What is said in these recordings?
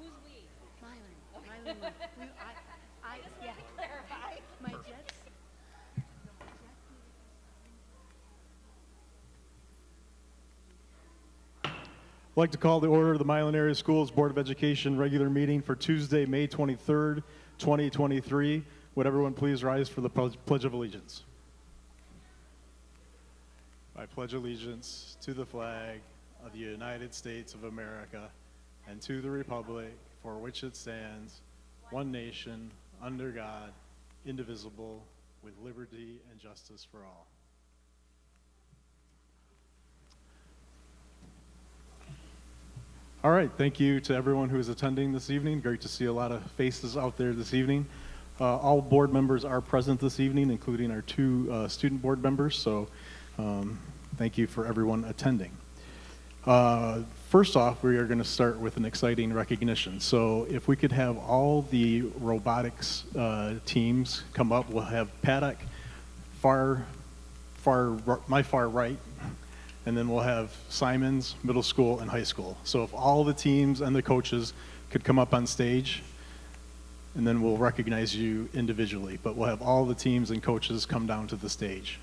Who's we? Milan. I just want to clarify. My Jets. I'd like to call the order of the Milan Area Schools Board of Education regular meeting for Tuesday, May 23rd, 2023. Would everyone please rise for the Pledge of Allegiance? I pledge allegiance to the flag of the United States of America and to the republic for which it stands, one nation, under God, indivisible, with liberty and justice for all. All right, thank you to everyone who is attending this evening. Great to see a lot of faces out there this evening. All board members are present this evening, including our two student board members, so thank you for everyone attending. First off, we are going to start with an exciting recognition. So if we could have all the robotics teams come up, we'll have Paddock my far right, and then we'll have Simons, middle school, and high school. So if all the teams and the coaches could come up on stage, and then we'll recognize you individually. But we'll have all the teams and coaches come down to the stage.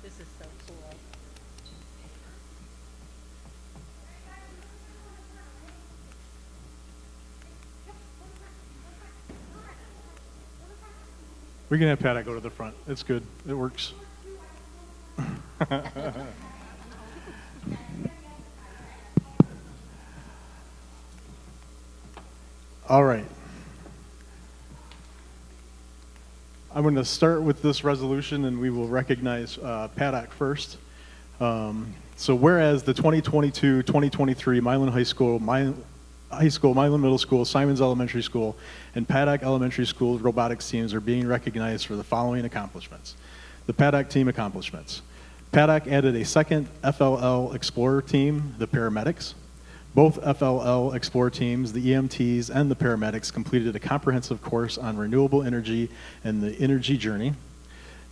This is so cool. We can have Paddock go to the front. It's good. It works. All right. I'm going to start with this resolution, and we will recognize Paddock first. So whereas the 2022-2023 Milan High School, Milan Middle School, Simons Elementary School, and Paddock Elementary School robotics teams are being recognized for the following accomplishments. The Paddock team accomplishments. Paddock added a second FLL Explorer team, the paramedics. Both FLL Explorer teams, the EMTs and the paramedics, completed a comprehensive course on renewable energy and the energy journey.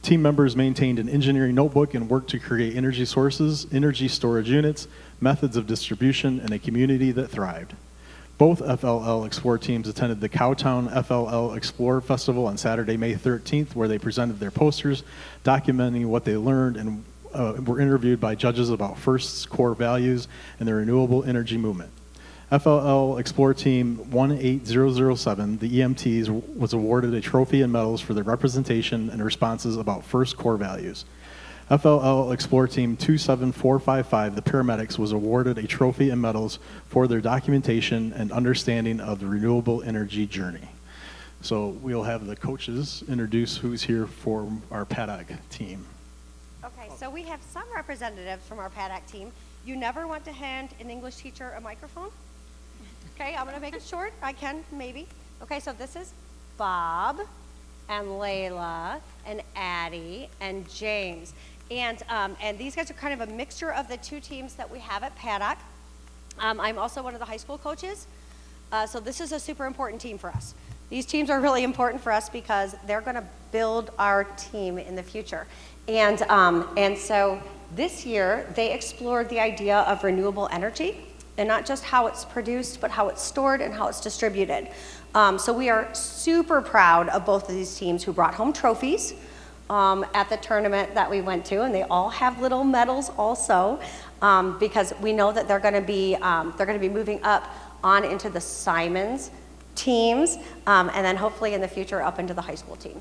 Team members maintained an engineering notebook and worked to create energy sources, energy storage units, methods of distribution, and a community that thrived. Both FLL Explorer teams attended the Cowtown FLL Explorer Festival on Saturday, May 13th, where they presented their posters documenting what they learned and were interviewed by judges about FIRST's core values and the renewable energy movement. FLL Explorer Team 18007, the EMTs, was awarded a trophy and medals for their representation and responses about FIRST core values. FLL Explorer Team 27455, the paramedics, was awarded a trophy and medals for their documentation and understanding of the renewable energy journey. So we'll have the coaches introduce who's here for our Paddock team. Okay, so we have some representatives from our Paddock team. You never want to hand an English teacher a microphone? Okay, I'm going to make it short. I can, maybe. Okay, so this is Bob and Layla and Addie and James. And these guys are kind of a mixture of the two teams that we have at Paddock. I'm also one of the high school coaches. So this is a super important team for us. These teams are really important for us because they're going to build our team in the future. And so this year, they explored the idea of renewable energy, and not just how it's produced, but how it's stored and how it's distributed. So we are super proud of both of these teams who brought home trophies at the tournament that we went to, and they all have little medals also, because we know that they're going to be moving up on into the Simons teams, and then hopefully in the future up into the high school team.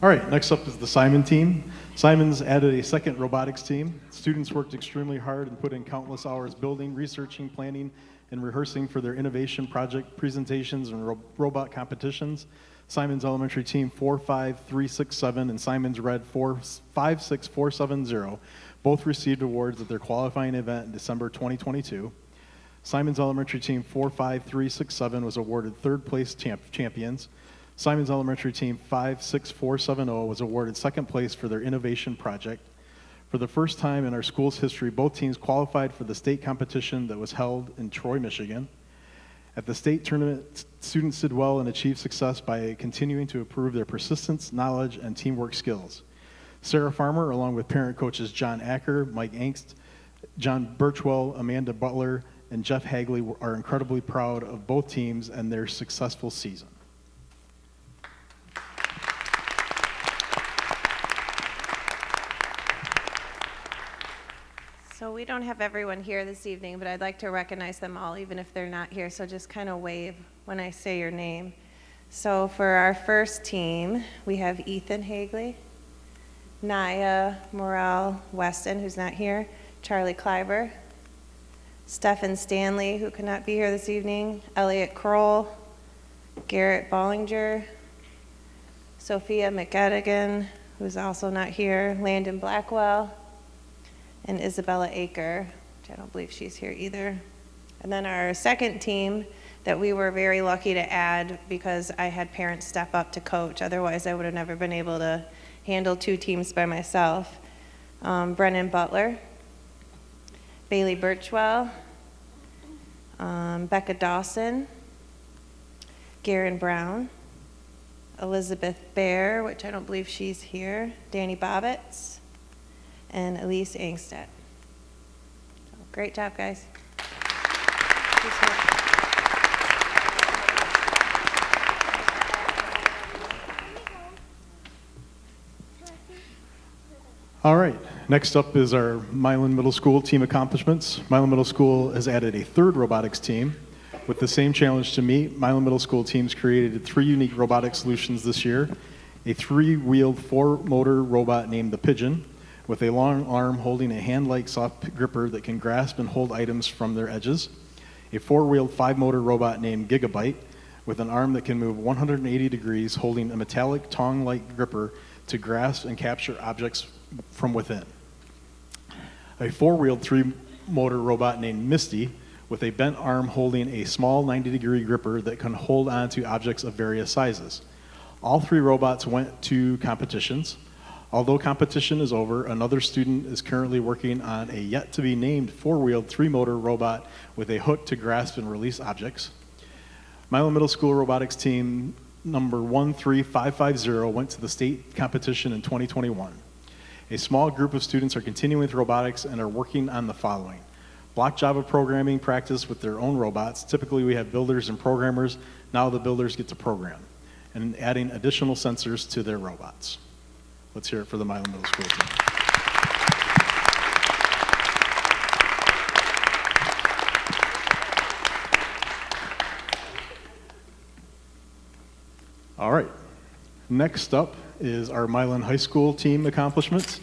All right, next up is the Simon team. Simons added a second robotics team. Students worked extremely hard and put in countless hours building, researching, planning, and rehearsing for their innovation project presentations and robot competitions. Simons Elementary Team 45367 and Simons Red 456470 Both received awards at their qualifying event in December 2022. Simon's Elementary Team 45367 was awarded third place champions. Simon's Elementary Team 56470 was awarded second place for their innovation project. For the first time in our school's history, both teams qualified for the state competition that was held in Troy, Michigan. At the state tournament, students did well and achieved success by continuing to improve their persistence, knowledge, and teamwork skills. Sarah Farmer, along with parent coaches John Acker, Mike Angst, John Birchwell, Amanda Butler, and Jeff Hagley, are incredibly proud of both teams and their successful season. So we don't have everyone here this evening, but I'd like to recognize them all, even if they're not here. So just kind of wave when I say your name. So for our first team, we have Ethan Hagley, Naya Morel Weston, who's not here, Charlie Kleiber, Stephen Stanley, who could not be here this evening, Elliot Kroll, Garrett Bollinger, Sophia McGettigan, who's also not here, Landon Blackwell, and Isabella Aker, which I don't believe she's here either. And then our second team that we were very lucky to add because I had parents step up to coach. Otherwise, I would have never been able to handle two teams by myself. Brennan Butler, Bailey Birchwell, Becca Dawson, Garen Brown, Elizabeth Bear, which I don't believe she's here, Danny Bobbitz, and Elise Angstedt. So, great job, guys. All right, next up is our Milan Middle School team accomplishments. Milan Middle School has added a third robotics team. With the same challenge to meet, Milan Middle School teams created 3 unique robotic solutions this year. A 3-wheeled 4-motor robot named the Pigeon, with a long arm holding a hand-like soft gripper that can grasp and hold items from their edges. A 4-wheeled 5-motor robot named Gigabyte, with an arm that can move 180 degrees, holding a metallic tongue-like gripper to grasp and capture objects from within. A 4-wheeled 3-motor robot named Misty, with a bent arm holding a small 90-degree gripper that can hold onto objects of various sizes. All 3 robots went to competitions. Although competition is over, another student is currently working on a yet-to-be-named 4-wheeled 3-motor robot with a hook to grasp and release objects. Milan Middle School robotics team number 13550 went to the state competition in 2021. A small group of students are continuing with robotics and are working on the following: block Java programming practice with their own robots. Typically we have builders and programmers. Now the builders get to program, and adding additional sensors to their robots. Let's hear it for the Milan Middle School team. All right, next up is our Milan High School team accomplishments.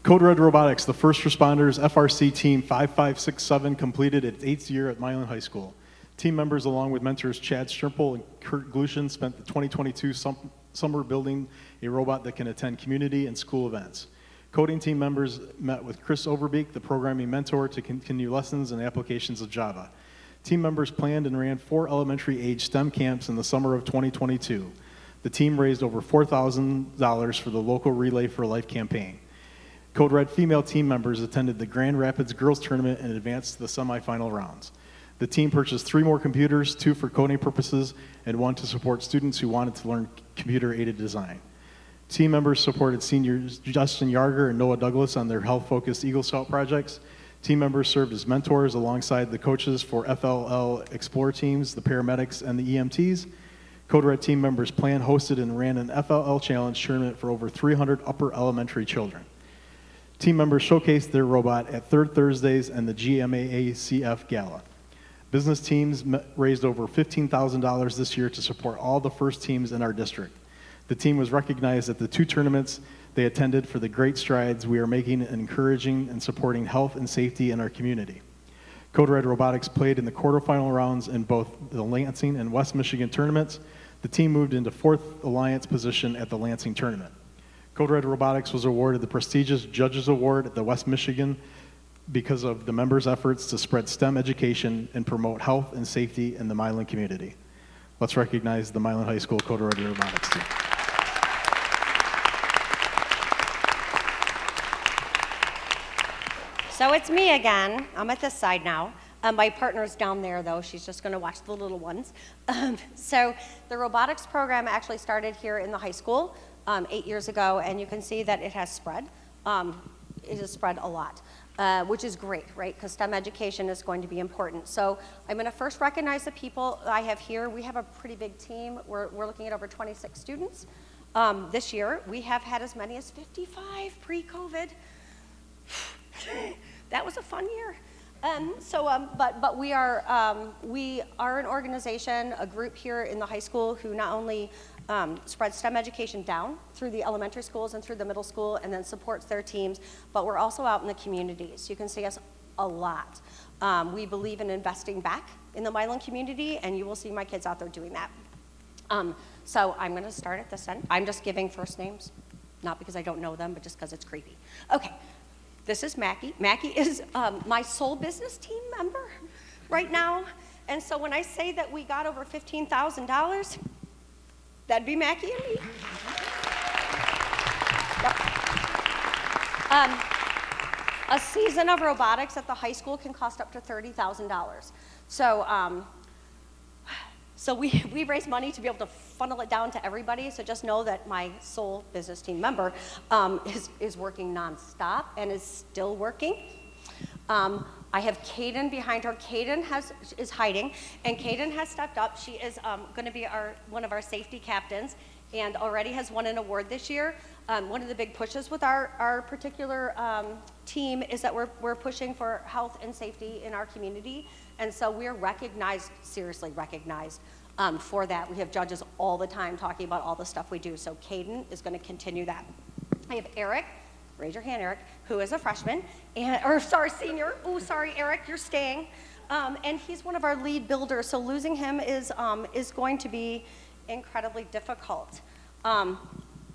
Code Red Robotics, the first responders FRC team 5567, completed its 8th year at Milan High School. Team members, along with mentors Chad Strimple and Kurt Glushin, spent the 2022 summer building a robot that can attend community and school events. Coding team members met with Chris Overbeek, the programming mentor, to continue lessons and applications of Java. Team members planned and ran 4 elementary-age STEM camps in the summer of 2022. The team raised over $4,000 for the local Relay for Life campaign. Code Red female team members attended the Grand Rapids Girls Tournament and advanced to the semifinal rounds. The team purchased 3 more computers, 2 for coding purposes, and 1 to support students who wanted to learn computer-aided design. Team members supported seniors Justin Yarger and Noah Douglas on their health-focused Eagle Scout projects. Team members served as mentors alongside the coaches for FLL Explore teams, the paramedics, and the EMTs. Code Red team members planned, hosted, and ran an FLL Challenge tournament for over 300 upper elementary children. Team members showcased their robot at Third Thursdays and the GMAACF Gala. Business teams raised over $15,000 this year to support all the first teams in our district. The team was recognized at the 2 tournaments they attended for the great strides we are making in encouraging and supporting health and safety in our community. Code Red Robotics played in the quarterfinal rounds in both the Lansing and West Michigan tournaments. The team moved into 4th Alliance position at the Lansing tournament. Code Red Robotics was awarded the prestigious Judges Award at the West Michigan because of the members' efforts to spread STEM education and promote health and safety in the Milan community. Let's recognize the Milan High School Code Red Robotics team. So it's me again. I'm at this side now. My partner's down there, though. She's just going to watch the little ones. So the robotics program actually started here in the high school 8 years ago, and you can see that it has spread. It has spread a lot, which is great, right? Because STEM education is going to be important. So I'm going to first recognize the people I have here. We have a pretty big team. We're looking at over 26 students. This year, we have had as many as 55 pre-COVID. That was a fun year. But we are an organization, a group here in the high school who not only spreads STEM education down through the elementary schools and through the middle school and then supports their teams, but we're also out in the communities. You can see us a lot. We believe in investing back in the Milan community, and you will see my kids out there doing that. So I'm gonna start at this end. I'm just giving first names, not because I don't know them, but just because it's creepy. Okay. This is Mackie. Mackie is my sole business team member right now. And so when I say that we got over $15,000, that'd be Mackie and me. Yep. A season of robotics at the high school can cost up to $30,000. So we raise money to be able to funnel it down to everybody, so just know that my sole business team member is working nonstop and is still working. I have Kaden behind her. Kaden is hiding, and Kaden has stepped up. She is going to be one of our safety captains and already has won an award this year. One of the big pushes with our particular team is that we're pushing for health and safety in our community. And so we're recognized, seriously recognized, for that. We have judges all the time talking about all the stuff we do. So Caden is going to continue that. I have Eric, raise your hand, Eric, who is a freshman, senior. Oh, sorry, Eric, you're staying. And he's one of our lead builders, so losing him is going to be incredibly difficult. I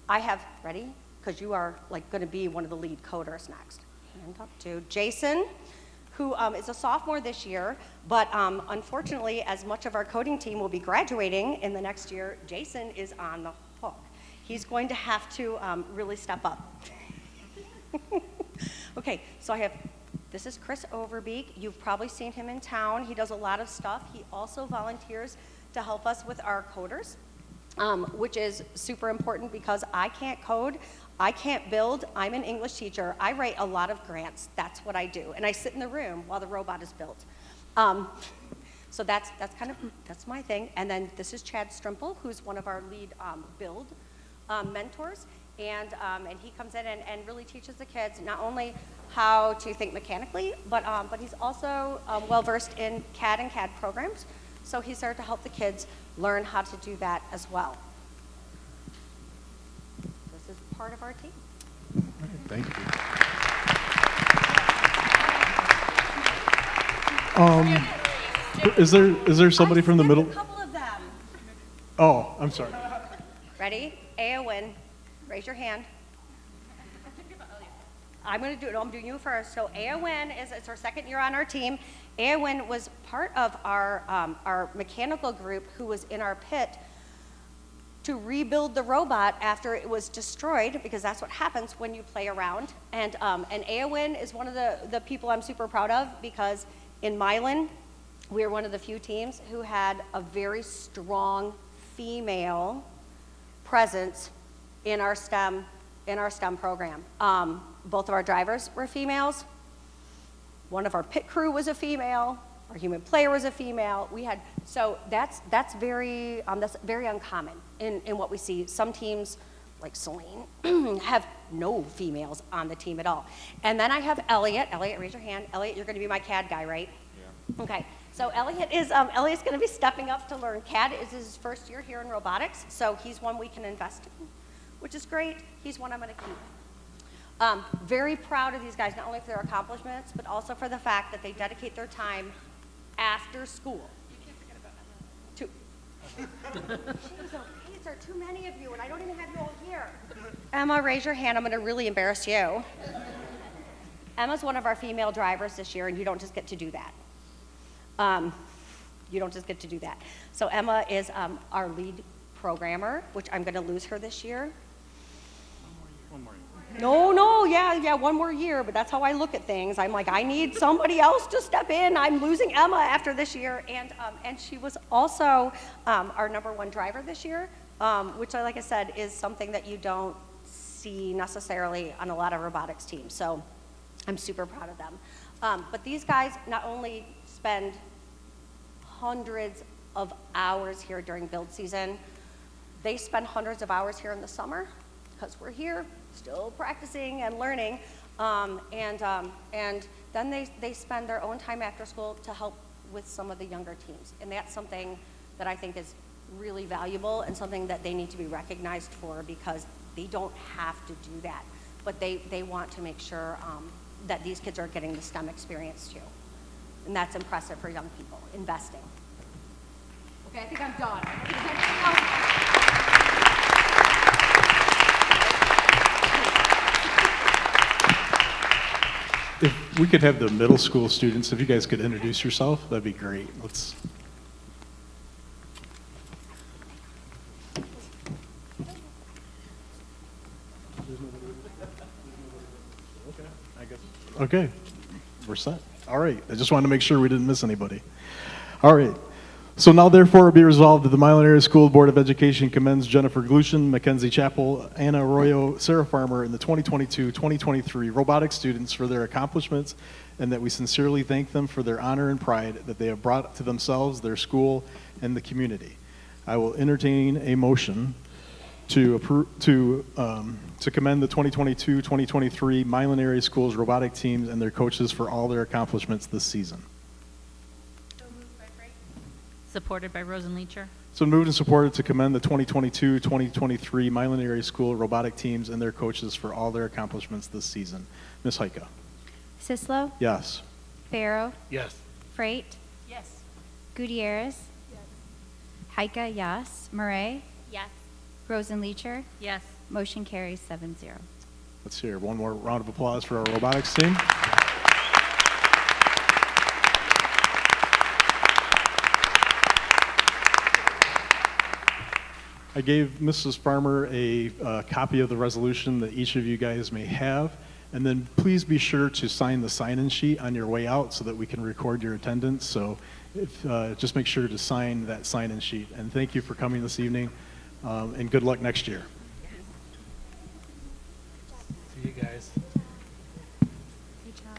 have, ready? Because you are going to be one of the lead coders next. Hand up to Jason, who is a sophomore this year, but unfortunately, as much of our coding team will be graduating in the next year, Jason is on the hook. He's going to have to really step up. Okay, so this is Chris Overbeek. You've probably seen him in town. He does a lot of stuff. He also volunteers to help us with our coders, which is super important because I can't code. I can't build. I'm an English teacher. I write a lot of grants. That's what I do. And I sit in the room while the robot is built. So that's my thing. And then this is Chad Strimple, who's one of our lead build mentors. And he comes in and really teaches the kids not only how to think mechanically, but he's also well-versed in CAD and CAD programs. So he's there to help the kids learn how to do that as well. This is part of our team. Thank you. Is there somebody from the middle? A couple of them. Oh, I'm sorry. Ready? Aowen, raise your hand. I'm going to do it. I'm doing you first. So Aowen it's her second year on our team. Aowen was part of our mechanical group who was in our pit to rebuild the robot after it was destroyed, because that's what happens when you play around. And Aowen is one of the people I'm super proud of, because in Milan, we are one of the few teams who had a very strong female presence in our STEM program. Both of our drivers were females. One of our pit crew was a female. Our human player was a female. So that's very uncommon in what we see. Some teams, like Celine, have no females on the team at all. And then I have Elliot. Elliot, raise your hand. Elliot, you're going to be my CAD guy, right? Yeah. Okay. So Elliot's going to be stepping up to learn CAD. It's his first year here in robotics, so he's one we can invest in, which is great. He's one I'm going to keep. Very proud of these guys, not only for their accomplishments, but also for the fact that they dedicate their time after school. You can't forget about Emma. Jeez, there are too many of you, and I don't even have you all here. Emma, raise your hand. I'm going to really embarrass you. Emma's one of our female drivers this year, and you don't just get to do that. You don't just get to do that. So Emma is our lead programmer, which I'm going to lose her this year. One more year. No, yeah, one more year, but that's how I look at things. I'm like, I need somebody else to step in. I'm losing Emma after this year, and she was also our #1 driver this year, which, like I said, is something that you don't see necessarily on a lot of robotics teams. So I'm super proud of them. But these guys not only spend hundreds of hours here during build season, they spend hundreds of hours here in the summer because we're here still practicing and learning, and then they spend their own time after school to help with some of the younger teams, and that's something that I think is really valuable and something that they need to be recognized for, because they don't have to do that, but they want to make sure that these kids are getting the STEM experience too, and that's impressive for young people investing. Okay, I think I'm done. If we could have the middle school students, if you guys could introduce yourself, that'd be great. Let's. Okay, we're set. All right, I just wanted to make sure we didn't miss anybody. All right, so now therefore be resolved that the Milan Area School Board of Education commends Jennifer Glushin, Mackenzie Chappell, Anna Arroyo, Sarah Farmer, and the 2022-2023 robotics students for their accomplishments, and that we sincerely thank them for their honor and pride that they have brought to themselves, their school, and the community. I will entertain a motion to commend the 2022-2023 Milan Area Schools robotic teams and their coaches for all their accomplishments this season. Supported by Rosenleacher. So moved and supported to commend the 2022-2023 Milan Area School robotic teams and their coaches for all their accomplishments this season. Ms. Heike. Sislo, Yes. Farrow, Yes. Freight, Yes. Gutierrez, Heike, yes, Murray, Yes. Rosenleacher, Yes. motion carries 7-0. Let's hear one more round of applause for our robotics team. I gave Mrs. Farmer a copy of the resolution that each of you guys may have, and then please be sure to sign the sign-in sheet on your way out so that we can record your attendance. So just make sure to sign that sign-in sheet. And thank you for coming this evening, and good luck next year. See you guys. Good job.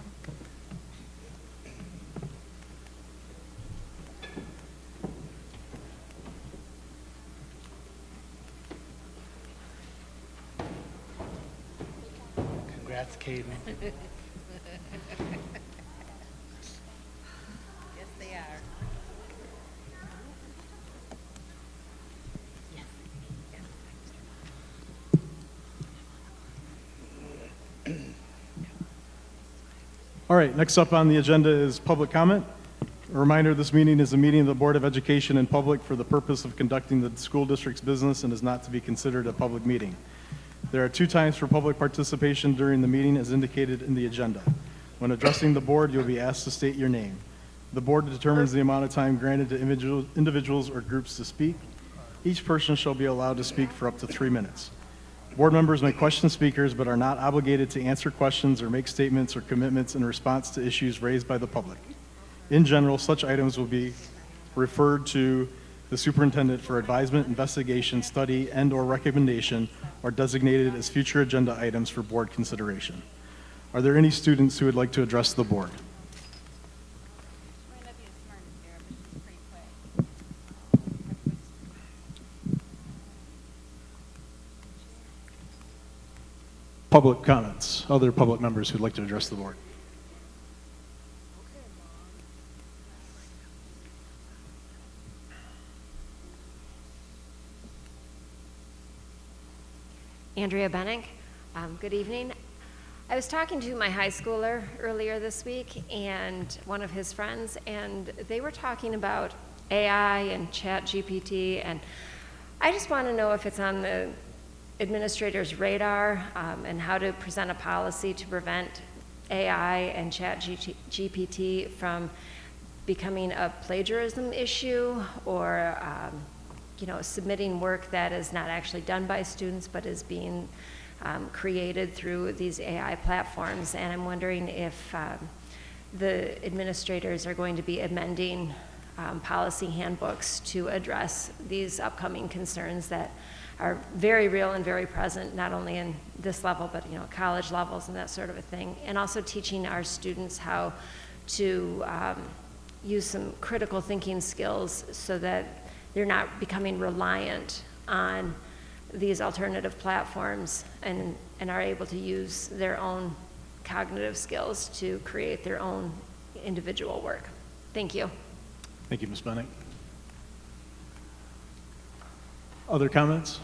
Congrats, Caden. Yes, they are. All right, next up on the agenda is public comment. A reminder, this meeting is a meeting of the Board of Education in public for the purpose of conducting the school district's business and is not to be considered a public meeting. There are 2 times for public participation during the meeting as indicated in the agenda. When addressing the board, you'll be asked to state your name. The board determines the amount of time granted to individuals or groups to speak. Each person shall be allowed to speak for up to 3 minutes. Board members may question speakers but are not obligated to answer questions or make statements or commitments in response to issues raised by the public. In general, such items will be referred to the superintendent for advisement, investigation, study, and/or recommendation, or designated as future agenda items for board consideration. Are there any students who would like to address the board? Public comments, other public members who'd like to address the board. Andrea Bennick. Good evening. I was talking to my high schooler earlier this week and one of his friends, and they were talking about AI and Chat GPT, and I just want to know if it's on the administrator's radar and how to present a policy to prevent AI and Chat GPT from becoming a plagiarism issue, or submitting work that is not actually done by students but is being created through these AI platforms. And I'm wondering if the administrators are going to be amending policy handbooks to address these upcoming concerns that are very real and very present, not only in this level, but college levels and that sort of a thing. And also teaching our students how to use some critical thinking skills so that they're not becoming reliant on these alternative platforms and are able to use their own cognitive skills to create their own individual work. Thank you. Thank you, Ms. Bennick. Other comments?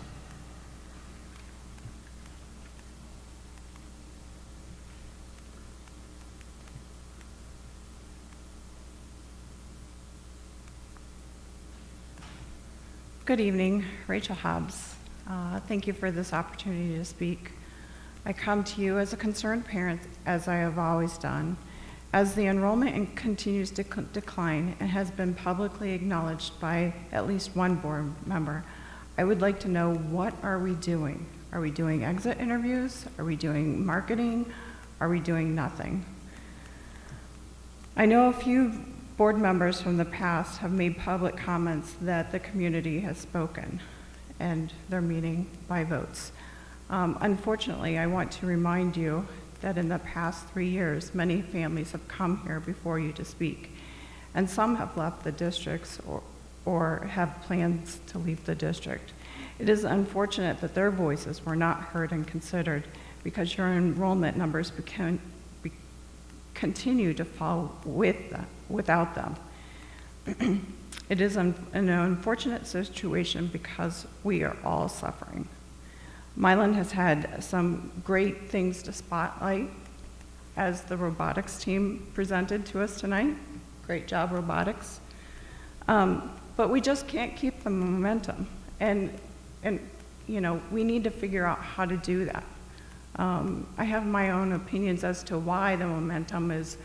Good evening, Rachel Hobbs. Thank you for this opportunity to speak. I come to you as a concerned parent, as I have always done. As the enrollment continues to decline and has been publicly acknowledged by at least one board member, I would like to know, what are we doing? Are we doing exit interviews? Are we doing marketing? Are we doing nothing? I know a few board members from the past have made public comments that the community has spoken, and they're meeting by votes. Unfortunately, I want to remind you that in the past 3 years, many families have come here before you to speak, and some have left the districts or have plans to leave the district. It is unfortunate that their voices were not heard and considered, because your enrollment numbers continue to fall without them. It is an unfortunate situation because we are all suffering. Milan has had some great things to spotlight, as the robotics team presented to us tonight. Great job, robotics. But we just can't keep the momentum. And we need to figure out how to do that. I have my own opinions as to why the momentum is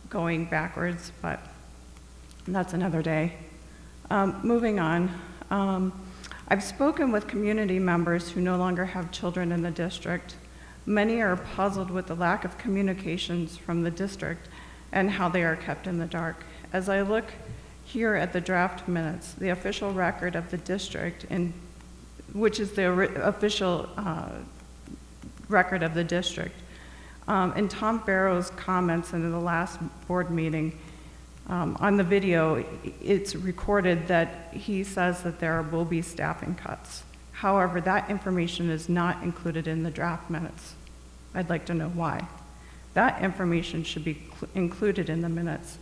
going backwards, but that's another day. Moving on, I've spoken with community members who no longer have children in the district. Many are puzzled with the lack of communications from the district and how they are kept in the dark. As I look here at the draft minutes, the official record of the district, which is the official record of the district. In Tom Barrow's comments in the last board meeting, on the video, it's recorded that he says that there will be staffing cuts. However, that information is not included in the draft minutes. I'd like to know why. That information should be included in the minutes.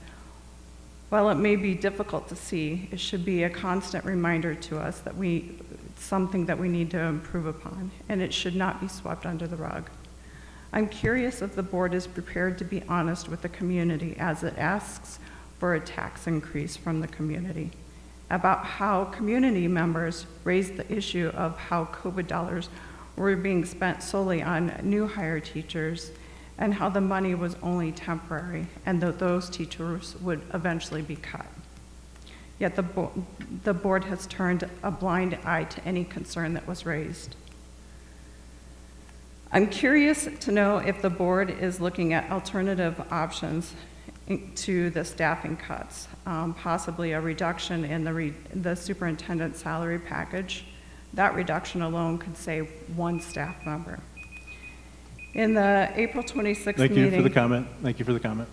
While it may be difficult to see, it should be a constant reminder to us that it's something that we need to improve upon, and it should not be swept under the rug. I'm curious if the board is prepared to be honest with the community as it asks for a tax increase from the community, about how community members raised the issue of how COVID dollars were being spent solely on new hire teachers, and how the money was only temporary and that those teachers would eventually be cut. Yet the board has turned a blind eye to any concern that was raised. I'm curious to know if the board is looking at alternative options to the staffing cuts, possibly a reduction in the superintendent's salary package. That reduction alone could save one staff member. In the April 26th meeting— Thank you for the comment. Thank you for the comment.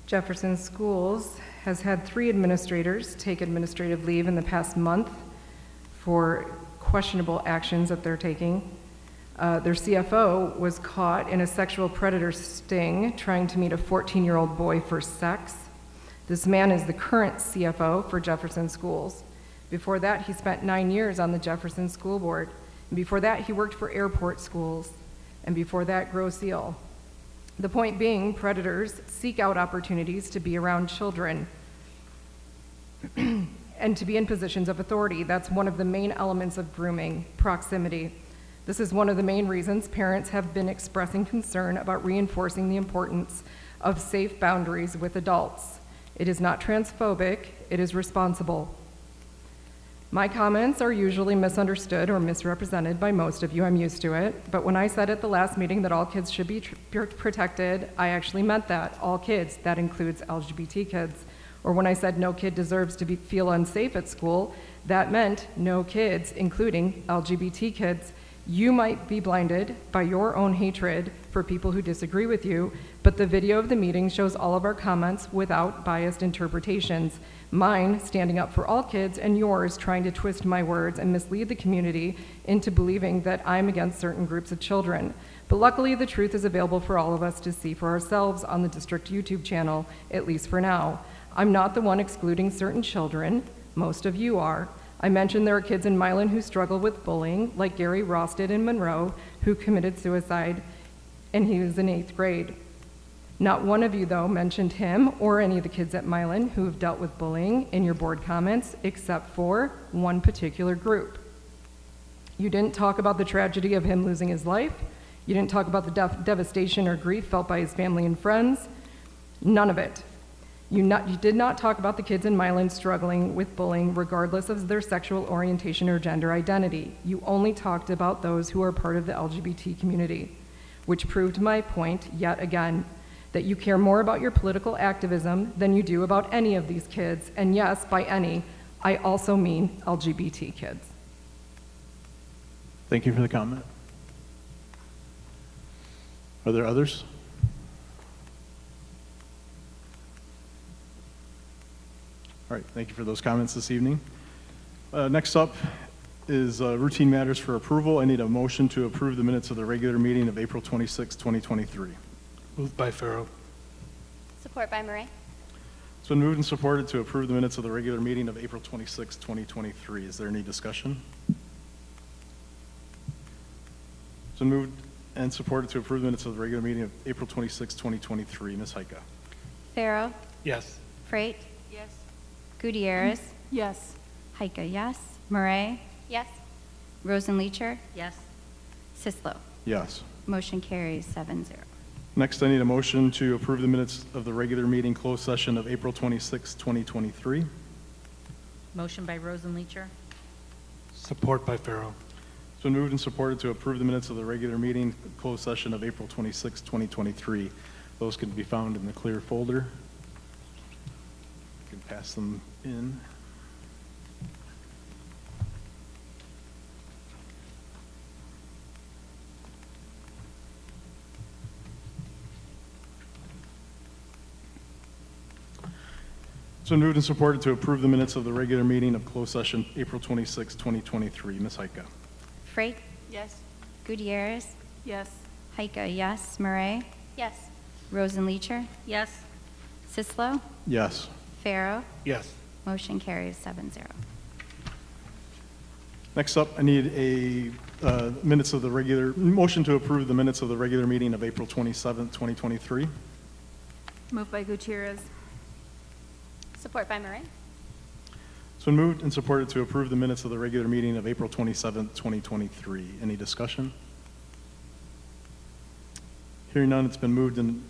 Jefferson Schools has had 3 administrators take administrative leave in the past month for questionable actions that they're taking. Their CFO was caught in a sexual predator sting trying to meet a 14-year-old boy for sex. This man is the current CFO for Jefferson Schools. Before that, he spent 9 years on the Jefferson School Board. And before that, he worked for Airport Schools. And before that, Grow Seal. The point being, predators seek out opportunities to be around children and to be in positions of authority. That's one of the main elements of grooming, proximity. This is one of the main reasons parents have been expressing concern about reinforcing the importance of safe boundaries with adults. It is not transphobic, it is responsible. My comments are usually misunderstood or misrepresented by most of you, I'm used to it, but when I said at the last meeting that all kids should be protected, I actually meant that, all kids, that includes LGBT kids. Or when I said no kid deserves to feel unsafe at school, that meant no kids, including LGBT kids. You might be blinded by your own hatred for people who disagree with you, but the video of the meeting shows all of our comments without biased interpretations. Mine standing up for all kids, and yours trying to twist my words and mislead the community into believing that I'm against certain groups of children. But luckily, the truth is available for all of us to see for ourselves on the district YouTube channel, at least for now. I'm not the one excluding certain children. Most of you are. I mentioned there are kids in Milan who struggle with bullying, like Gary Ross did in Monroe, who committed suicide, and he was in 8th grade. Not one of you, though, mentioned him or any of the kids at Milan who have dealt with bullying in your board comments, except for one particular group. You didn't talk about the tragedy of him losing his life. You didn't talk about the devastation or grief felt by his family and friends. None of it. You did not talk about the kids in Milan struggling with bullying regardless of their sexual orientation or gender identity. You only talked about those who are part of the LGBT community, which proved my point yet again, that you care more about your political activism than you do about any of these kids. And yes, by any, I also mean LGBT kids. Thank you for the comment. Are there others? All right, thank you for those comments this evening. Next up is routine matters for approval. I need a motion to approve the minutes of the regular meeting of April 26, 2023. Moved by Farrow. Support by Murray. It's been moved and supported to approve the minutes of the regular meeting of April 26, 2023. Is there any discussion? It's been moved and supported to approve the minutes of the regular meeting of April 26, 2023. Ms. Heika. Farrow, Yes. Freight, Yes. Gutierrez, Yes. Heika, yes. Murray, Yes. Rosenleacher, Yes. Sislo. Yes. Motion carries 7-0. Next, I need a motion to approve the minutes of the regular meeting closed session of April 26, 2023. Motion by Rosenleacher. Support by Farrow. It's been moved and supported to approve the minutes of the regular meeting closed session of April 26, 2023. Those can be found in the clear folder. You can pass them in. It's been moved and supported to approve the minutes of the regular meeting of closed session April 26, 2023. Ms. Heika. Freight, Yes. Gutierrez, Yes. Heika, yes. Murray, Yes. Rosenleacher, Yes. Sislo, Yes. Farrow. Yes. Motion carries 7-0. Next up, I need a minutes of the regular, motion to approve the minutes of the regular meeting of April 27, 2023. Moved by Gutierrez. Support by Murray. It's been moved and supported to approve the minutes of the regular meeting of April 27, 2023. Any discussion? Hearing none, it's been moved and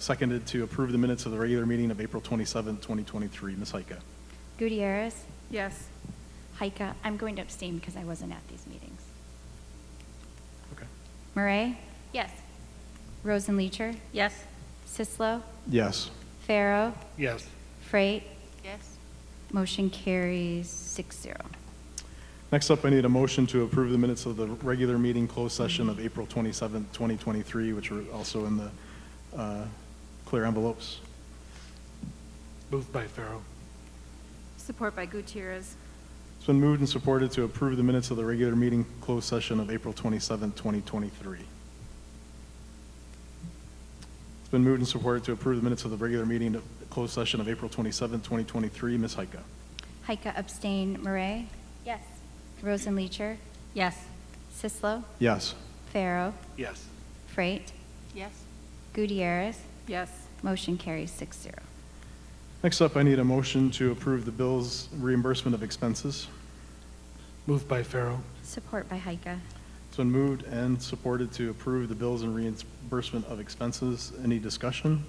seconded to approve the minutes of the regular meeting of April 27, 2023. Ms. Heika. Gutierrez, Yes. Heika. I'm going to abstain because I wasn't at these meetings. Okay. Murray, Yes. Rosenleacher, Yes. Sislo, Yes. Farrow, Yes. Freight. Yes. Motion carries 6-0. Next up, I need a motion to approve the minutes of the regular meeting closed session of April 27, 2023, which are also in the clear envelopes. Moved by Farrow. Support by Gutierrez. It's been moved and supported to approve the minutes of the regular meeting closed session of April 27, 2023. It's been moved and supported to approve the minutes of the regular meeting of closed session of April 27, 2023. Ms. Heika. Heika abstain. Murray? Yes. Rosenleacher? Yes. Sislo? Yes. Farrow? Yes. Freight? Yes. Gutierrez? Yes. Motion carries 6-0. Next up, I need a motion to approve the bills reimbursement of expenses. Moved by Farrow. Support by Heika. It's been moved and supported to approve the bills and reimbursement of expenses. Any discussion?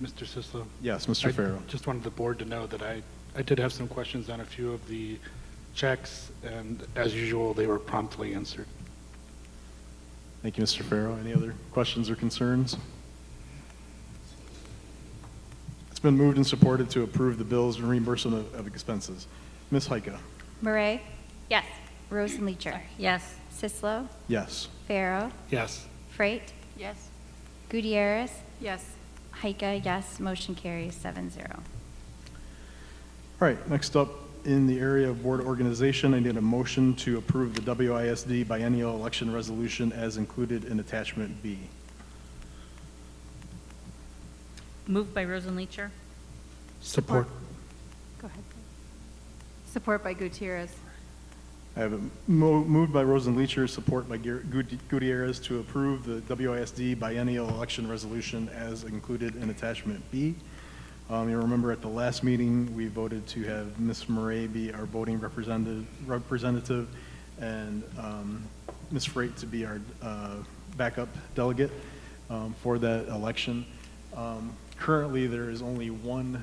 Mr. Sislo. Yes, Mr. Farrow. Just wanted the board to know that I did have some questions on a few of the checks, and as usual, they were promptly answered. Thank you, Mr. Farrow. Any other questions or concerns? It's been moved and supported to approve the bills and reimbursement of expenses. Ms. Heika. Murray? Yes. Rosenleacher? Yes. Sislo? Yes. Farrow? Yes. Freight? Yes. Gutierrez? Yes. Heika, yes. Motion carries 7-0. All right, next up in the area of board organization, I need a motion to approve the WISD biennial election resolution as included in attachment B. Moved by Rosenleacher. Support. Go ahead. Support by Gutierrez. I have a moved by Rosenleacher, support by Gutierrez to approve the WISD biennial election resolution as included in attachment B. You'll remember at the last meeting, we voted to have Ms. Murray be our voting representative and Ms. Freight to be our backup delegate for that election. Currently, there is only one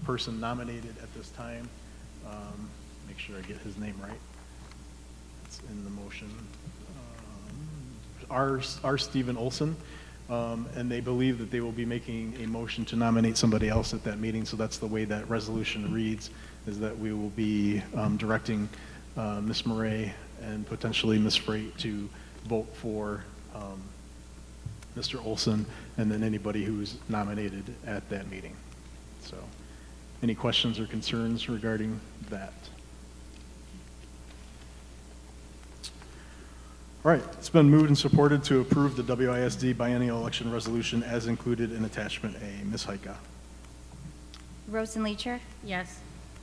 person nominated at this time. Make sure I get his name right. It's in the motion. R. Stephen Olson. And they believe that they will be making a motion to nominate somebody else at that meeting. So that's the way that resolution reads, is that we will be directing Ms. Murray and potentially Ms. Freight to vote for Mr. Olson and then anybody who's nominated at that meeting. So any questions or concerns regarding that? All right, it's been moved and supported to approve the WISD biennial election resolution as included in attachment A. Ms. Heika. Rosenleacher? Yes.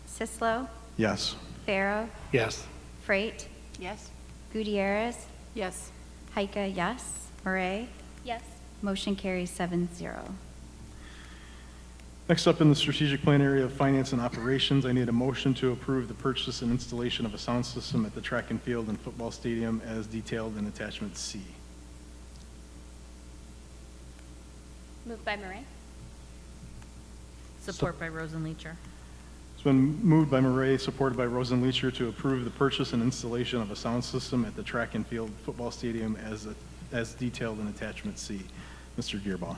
Sislo? Yes. Farrow? Yes. Freight? Yes. Gutierrez? Yes. Heika, yes. Murray? Yes. Motion carries 7-0. Next up in the strategic plan area of finance and operations, I need a motion to approve the purchase and installation of a sound system at the track and field and football stadium as detailed in attachment C. Moved by Murray. Support by Rosenleacher. It's been moved by Murray, supported by Rosenleacher to approve the purchase and installation of a sound system at the track and field football stadium as detailed in attachment C. Mr. Gearbaugh.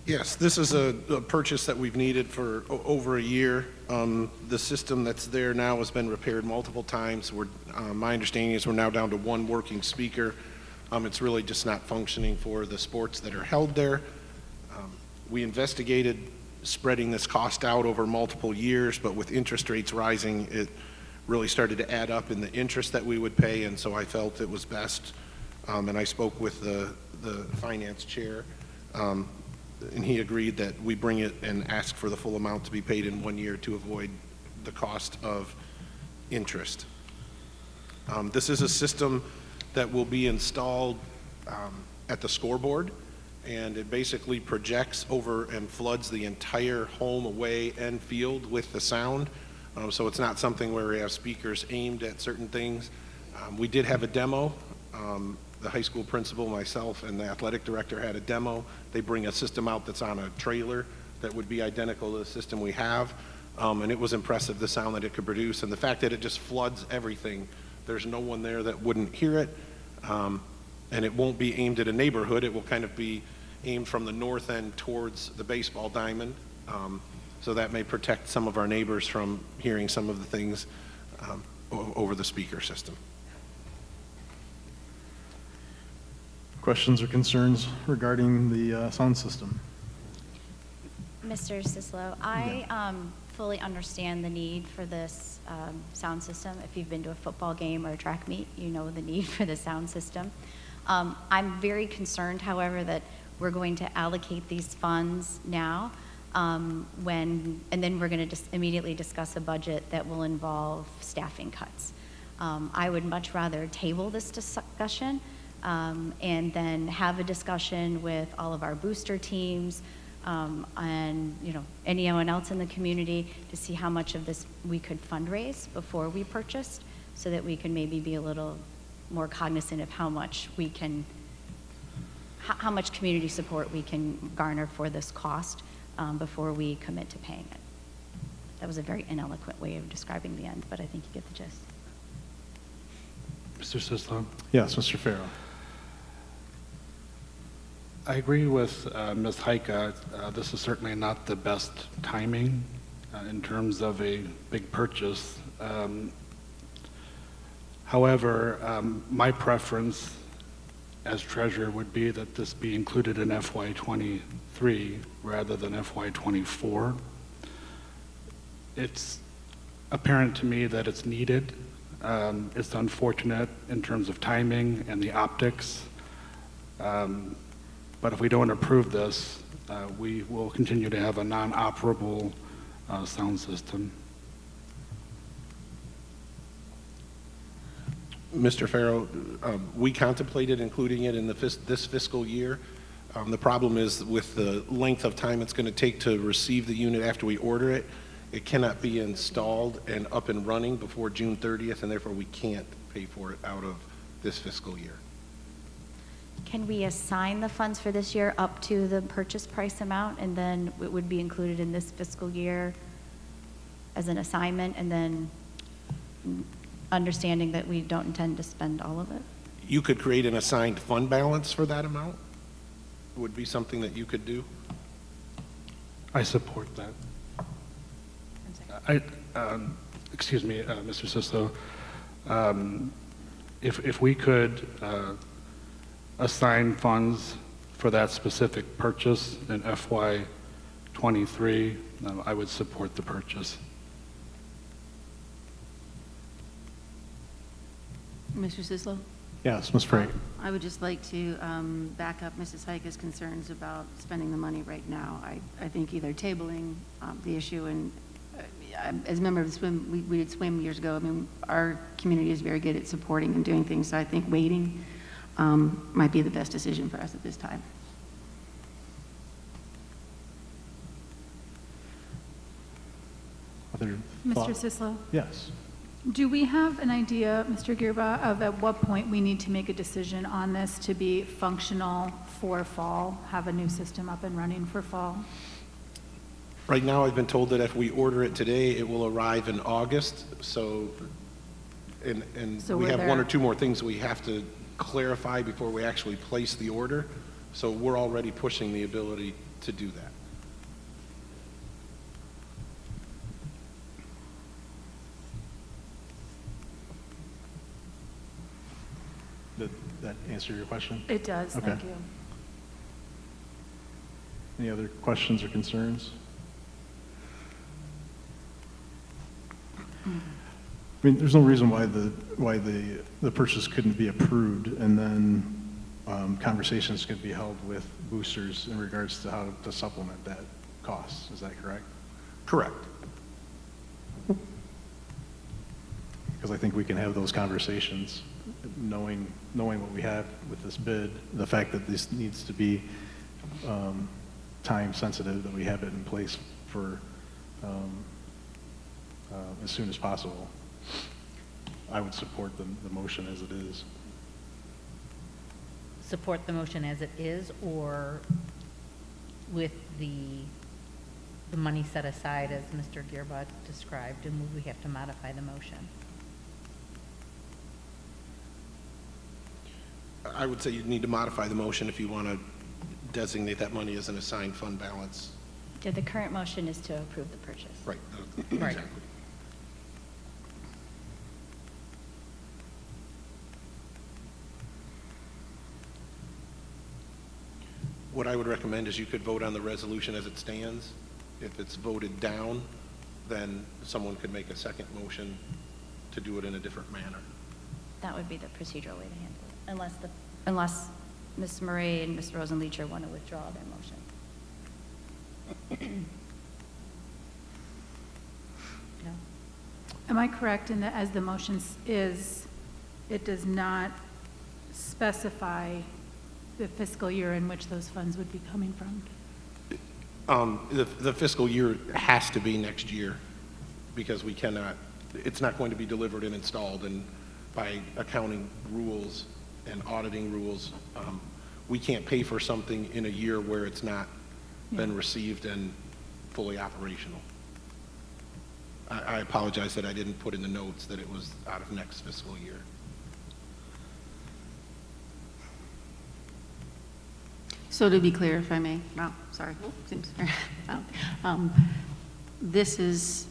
Yes, this is a purchase that we've needed for over a year. The system that's there now has been repaired multiple times. My understanding is we're now down to one working speaker. It's really just not functioning for the sports that are held there. We investigated spreading this cost out over multiple years, but with interest rates rising, it really started to add up in the interest that we would pay, and so I felt it was best. And I spoke with the finance chair, and he agreed that we bring it and ask for the full amount to be paid in 1 year to avoid the cost of interest. This is a system that will be installed at the scoreboard, and it basically projects over and floods the entire home, away, and field with the sound. So it's not something where we have speakers aimed at certain things. We did have a demo. The high school principal, myself, and the athletic director had a demo. They bring a system out that's on a trailer that would be identical to the system we have. And it was impressive, the sound that it could produce, and the fact that it just floods everything. There's no one there that wouldn't hear it. And it won't be aimed at a neighborhood. It will kind of be aimed from the north end towards the baseball diamond. So that may protect some of our neighbors from hearing some of the things over the speaker system. Questions or concerns regarding the sound system? Mr. Sislo, I fully understand the need for this sound system. If you've been to a football game or a track meet, you know the need for the sound system. I'm very concerned, however, that we're going to allocate these funds now, and then we're going to just immediately discuss a budget that will involve staffing cuts. I would much rather table this discussion and then have a discussion with all of our booster teams and anyone else in the community to see how much of this we could fundraise before we purchased, so that we can maybe be a little more cognizant of how much how much community support we can garner for this cost before we commit to paying it. That was a very ineloquent way of describing the end, but I think you get the gist. Mr. Sislo? Yes, Mr. Farrow. I agree with Ms. Heike. This is certainly not the best timing in terms of a big purchase. However, my preference as treasurer would be that this be included in FY23 rather than FY24. It's apparent to me that it's needed. It's unfortunate in terms of timing and the optics. But if we don't approve this, we will continue to have a non-operable sound system. Mr. Farrow, we contemplated including it in this fiscal year. The problem is with the length of time it's going to take to receive the unit after we order it. It cannot be installed and up and running before June 30th, and therefore we can't pay for it out of this fiscal year. Can we assign the funds for this year up to the purchase price amount, and then it would be included in this fiscal year as an assignment, and then understanding that we don't intend to spend all of it? You could create an assigned fund balance for that amount? Would be something that you could do? I support that. Excuse me, Mr. Sislo. If we could assign funds for that specific purchase in FY23, I would support the purchase. Mr. Sislo? Yes, Ms. Frey. I would just like to back up Mrs. Heike's concerns about spending the money right now. I think either tabling the issue, and as a member of the swim, we did swim years ago. I mean, our community is very good at supporting and doing things, so I think waiting might be the best decision for us at this time. Other Mr. thoughts? Sislo? Yes. Do we have an idea, Mr. Girba, of at what point we need to make a decision on this to be functional for fall, have a new system up and running for fall? Right now, I've been told that if we order it today, it will arrive in August. So we have one or two more things we have to clarify before we actually place the order. So we're already pushing the ability to do that. Did that answer your question? It does, Okay. thank you. Any other questions or concerns? I mean, there's no reason why the purchase couldn't be approved, and then conversations could be held with boosters in regards to how to supplement that cost. Is that correct? Correct. Because I think we can have those conversations, knowing what we have with this bid, the fact that this needs to be time sensitive, that we have it in place for as soon as possible. I would support the motion as it is. Support the motion as it is, or with the money set aside as Mr. Girba described, and would we have to modify the motion? I would say you'd need to modify the motion if you want to designate that money as an assigned fund balance. Yeah, the current motion is to approve the purchase. Right. Right. Exactly. What I would recommend is you could vote on the resolution as it stands. If it's voted down, then someone could make a second motion to do it in a different manner. That would be the procedural way to handle it, unless Ms. Murray and Ms. Rosenleacher want to withdraw their motion. No? Am I correct in that as the motion is, it does not specify the fiscal year in which those funds would be coming from? The fiscal year has to be next year because we cannot, it's not going to be delivered and installed, and by accounting rules and auditing rules, we can't pay for something in a year where it's not been received and fully operational. I apologize that I didn't put in the notes that it was out of next fiscal year. So to be clear, if I may, wow, sorry, seems this is,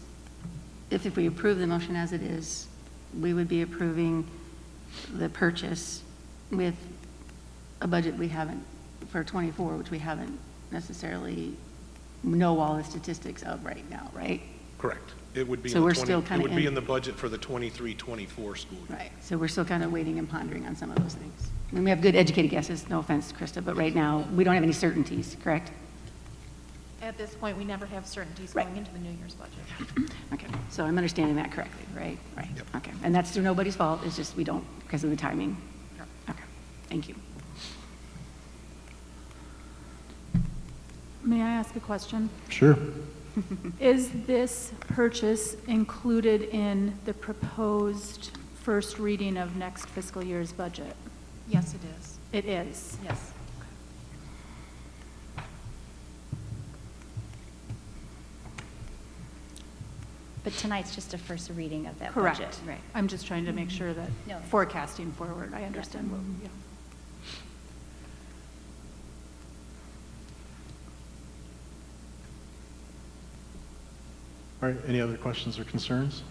if we approve the motion as it is, we would be approving the purchase with a budget we haven't, for 24, which we haven't necessarily know all the statistics of right now, right? Correct. It would be, So we're still kind it of would be in the budget for the 23-24 school year. Right, so we're still kind of waiting and pondering on some of those things. I mean, we have good educated guesses, no offense, Krista, but right now, we don't have any certainties, correct? At this point, we never have certainties going into the New Year's budget. Okay, so I'm understanding that correctly, right? Right, Yep. okay. And that's through nobody's fault, it's just we don't, because of the timing. Okay, thank you. May I ask a question? Sure. Is this purchase included in the proposed first reading of next fiscal year's budget? Yes, it is. It is. Yes. But tonight's just a first reading of that Correct. budget. Right. I'm just trying to make sure that No. forecasting forward, I understand what, yeah. All right, any other questions or concerns?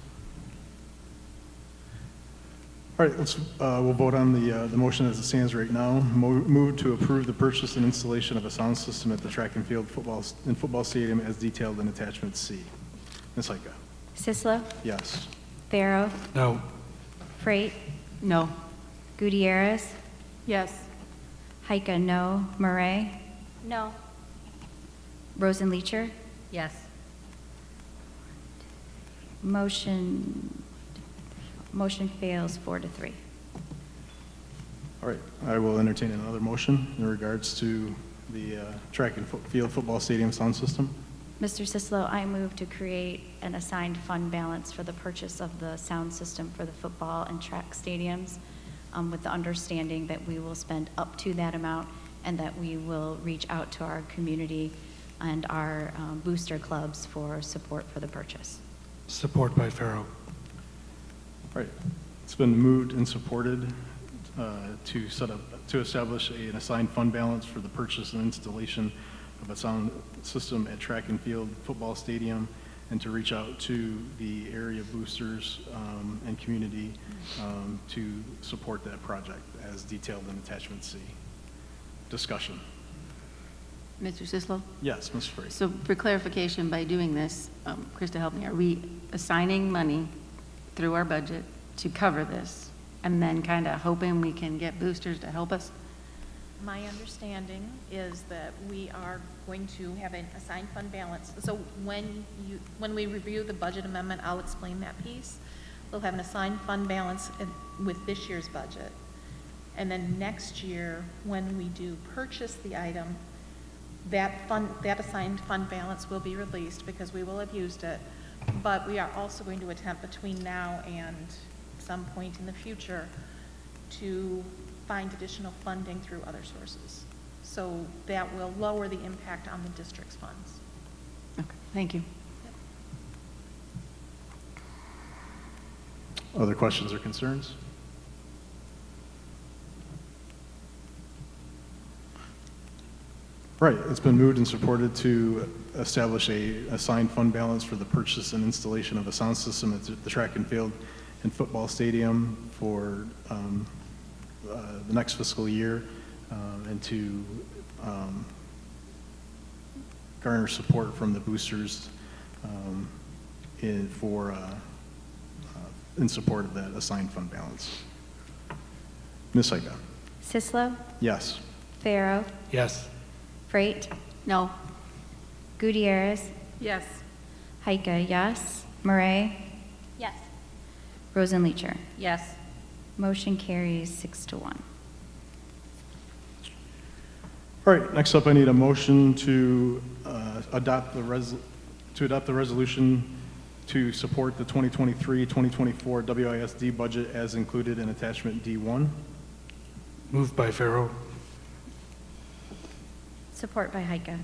All right, we'll vote on the motion as it stands right now. Move to approve the purchase and installation of a sound system at the track and field football stadium as detailed in attachment C. Ms. Heika? Sislo, Yes. Farrow, No. Freight, No. Gutierrez, Yes. Heika, no. Murray, No. Rosenleacher. Yes. Motion fails 4-3. All right, I will entertain another motion in regards to the track and field football stadium sound system. Mr. Sislo, I move to create an assigned fund balance for the purchase of the sound system for the football and track stadiums, with the understanding that we will spend up to that amount and that we will reach out to our community and our booster clubs for support for the purchase. Support by Farrow. All right, it's been moved and supported to establish an assigned fund balance for the purchase and installation of a sound system at track and field football stadium, and to reach out to the area boosters and community to support that project as detailed in attachment C. Discussion. Mr. Sislo? Yes, Ms. Free. So for clarification, by doing this, Krista, help me, are we assigning money through our budget to cover this and then kind of hoping we can get boosters to help us? My understanding is that we are going to have an assigned fund balance. So when we review the budget amendment, I'll explain that piece. We'll have an assigned fund balance with this year's budget. And then next year, when we do purchase the item, that assigned fund balance will be released because we will have used it. But we are also going to attempt between now and some point in the future to find additional funding through other sources. So that will lower the impact on the district's funds. Okay, thank you. Other questions or concerns? Right, it's been moved and supported to establish a assigned fund balance for the purchase and installation of a sound system at the track and field and football stadium for the next fiscal year, and to garner support from the boosters in support of that assigned fund balance. Ms. Heika? Sislo, Yes. Pharaoh, Yes. Freight, No. Gutierrez, Yes. Heike, yes. Murray, Yes. Rosenleacher. Yes. Motion carries 6-1. All right, next up, I need a motion to adopt the resolution to support the 2023-2024 WISD budget as included in attachment D1. Moved by Pharaoh. Support by Heike.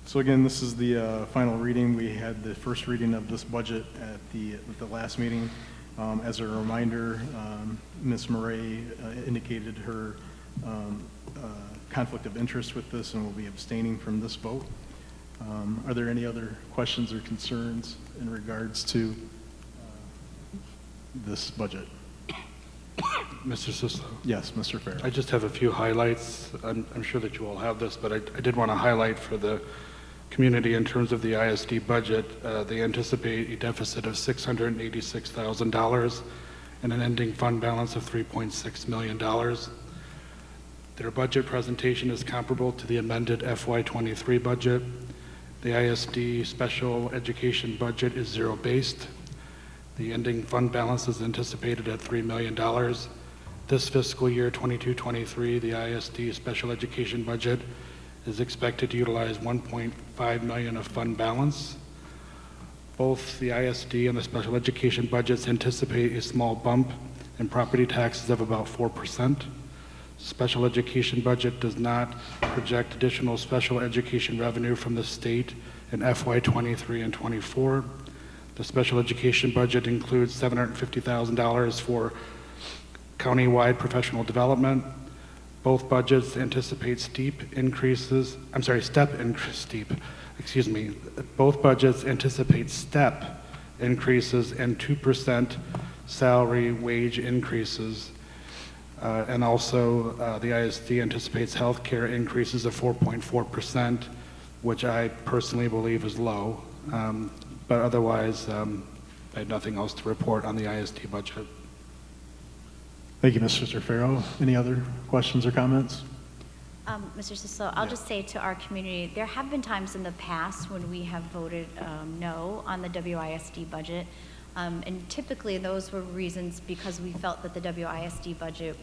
So again, this is the final reading. We had the first reading of this budget at the last meeting. As a reminder, Ms. Murray indicated her conflict of interest with this and will be abstaining from this vote. Are there any other questions or concerns in regards to this budget? Mr. Sislo. Yes, Mr. Farrell. I just have a few highlights. I'm sure that you all have this, but I did want to highlight for the community in terms of the ISD budget. They anticipate a deficit of $686,000 and an ending fund balance of $3.6 million. Their budget presentation is comparable to the amended FY23 budget. The ISD special education budget is zero-based. The ending fund balance is anticipated at $3 million. This fiscal year 22-23, the ISD special education budget is expected to utilize $1.5 million of fund balance. Both the ISD and the special education budgets anticipate a small bump in property taxes of about 4%. Special education budget does not project additional special education revenue from the state in FY23 and 24. The special education budget includes $750,000 for countywide professional development. Both budgets anticipate Both budgets anticipate step increases and 2% salary wage increases. And also the ISD anticipates healthcare increases of 4.4%, which I personally believe is low. But otherwise, I have nothing else to report on the ISD budget. Thank you, Mr. Farrell. Any other questions or comments? Mr. Sislo, I'll just say to our community, there have been times in the past when we have voted no on the WISD budget. And typically those were reasons because we felt that the WISD budget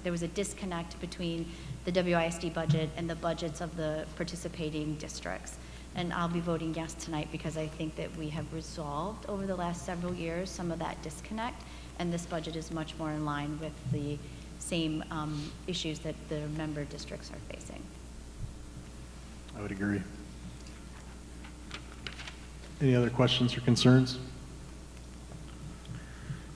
there was a disconnect between the WISD budget and the budgets of the participating districts. And I'll be voting yes tonight because I think that we have resolved over the last several years some of that disconnect, and this budget is much more in line with the same issues that the member districts are facing. I would agree. Any other questions or concerns?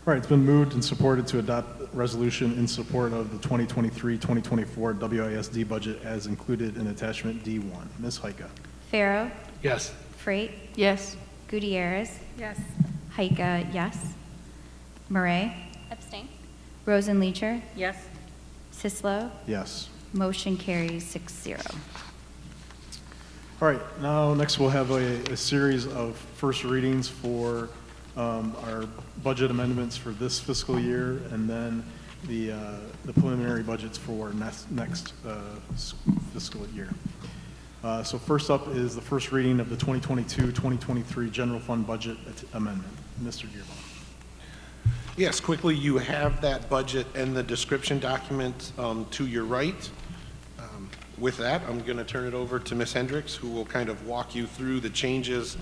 All right, it's been moved and supported to adopt resolution in support of the 2023-2024 WISD budget as included in attachment D1. Ms. Heike. Pharaoh, Yes. Freight, Yes. Gutierrez, Yes. Heike, yes. Murray, Abstain? Rosenleacher, Yes. Sislo. Yes. Motion carries 6-0. All right, now next we'll have a series of first readings for our budget amendments for this fiscal year, and then the preliminary budgets for next fiscal year. So first up is the first reading of the 2022-2023 general fund budget amendment. Mr. Gearbaum. Yes, quickly, you have that budget and the description document to your right. With that, I'm going to turn it over to Ms. Hendricks, who will kind of walk you through the changes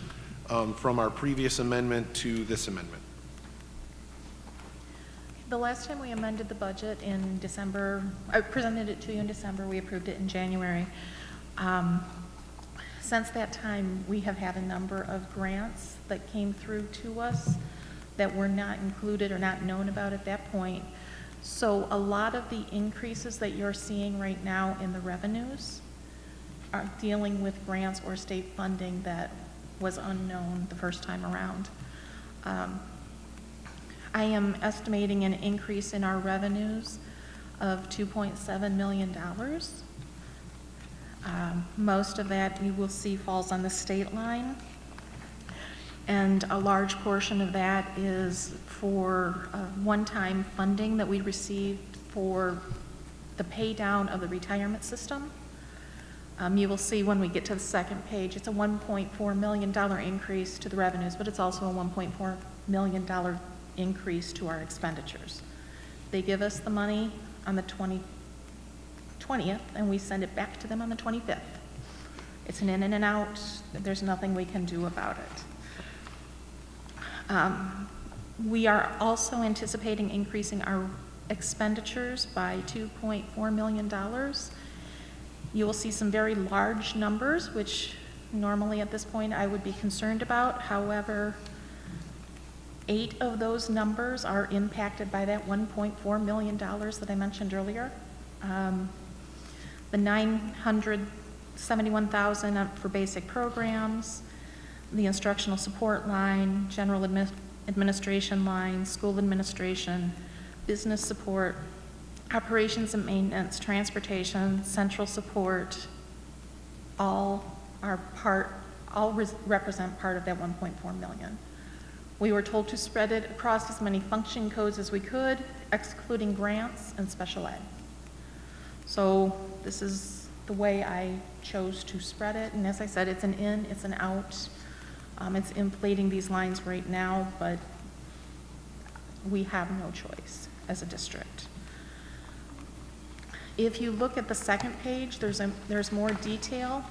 from our previous amendment to this amendment. The last time we amended the budget in December, I presented it to you in December, we approved it in January. Since that time, we have had a number of grants that came through to us that were not included or not known about at that point. So a lot of the increases that you're seeing right now in the revenues are dealing with grants or state funding that was unknown the first time around. I am estimating an increase in our revenues of $2.7 million. Most of that you will see falls on the state line, and a large portion of that is for one-time funding that we received for the pay down of the retirement system. You will see when we get to the second page, it's a $1.4 million increase to the revenues, but it's also a $1.4 million increase to our expenditures. They give us the money on the 20th, and we send it back to them on the 25th. It's an in and an out. There's nothing we can do about it. We are also anticipating increasing our expenditures by $2.4 million. You will see some very large numbers, which normally at this point I would be concerned about. However, 8 of those numbers are impacted by that $1.4 million that I mentioned earlier. The $971,000 for basic programs, the instructional support line, general administration line, school administration, business support, operations and maintenance, transportation, central support, all represent part of that 1.4 million. We were told to spread it across as many function codes as we could, excluding grants and special ed. So this is the way I chose to spread it, and as I said, it's an in, it's an out. It's inflating these lines right now, but we have no choice as a district. If you look at the second page, there's more detail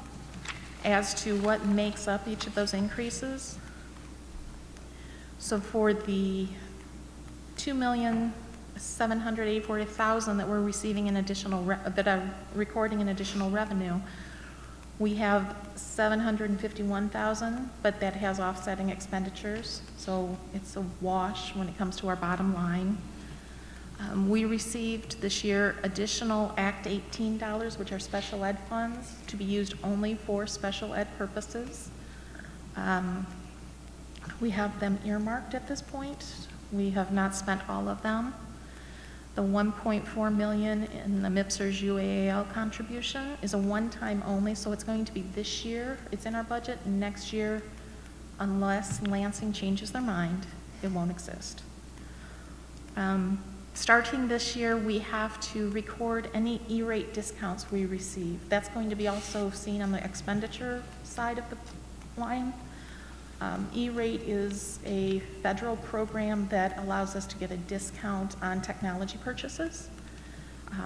as to what makes up each of those increases. So for the $2,784,000 that we're receiving in additional that are recording in additional revenue, we have $751,000, but that has offsetting expenditures, so it's a wash when it comes to our bottom line. We received this year additional Act 18 dollars, which are special ed funds, to be used only for special ed purposes. We have them earmarked at this point. We have not spent all of them. The $1.4 million in the MIPSR's UAAL contribution is a one-time only, so it's going to be this year. It's in our budget, and next year, unless Lansing changes their mind, it won't exist. Starting this year, we have to record any E-rate discounts we receive. That's going to be also seen on the expenditure side of the line. E-rate is a federal program that allows us to get a discount on technology purchases.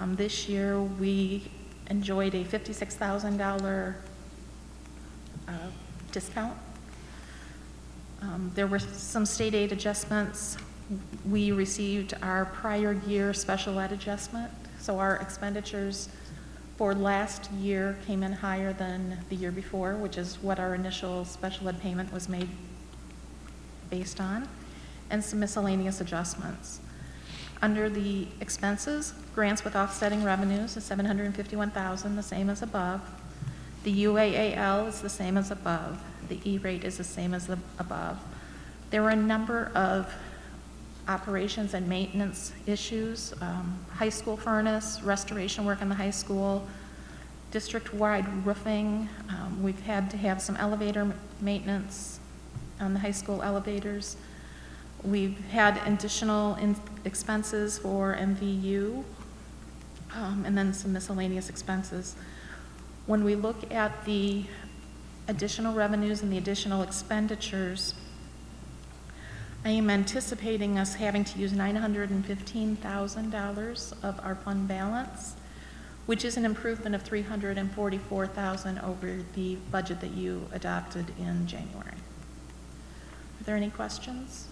This year, we enjoyed a $56,000 discount. There were some state aid adjustments. We received our prior year special ed adjustment, so our expenditures for last year came in higher than the year before, which is what our initial special ed payment was made based on, and some miscellaneous adjustments. Under the expenses, grants with offsetting revenues is $751,000, the same as above. The UAAL is the same as above. The E-rate is the same as above. There were a number of operations and maintenance issues, high school furnace, restoration work in the high school, district-wide roofing. We've had to have some elevator maintenance on the high school elevators. We've had additional expenses for MVU, and then some miscellaneous expenses. When we look at the additional revenues and the additional expenditures, I am anticipating us having to use $915,000 of our fund balance, which is an improvement of $344,000 over the budget that you adopted in January. Are there any questions?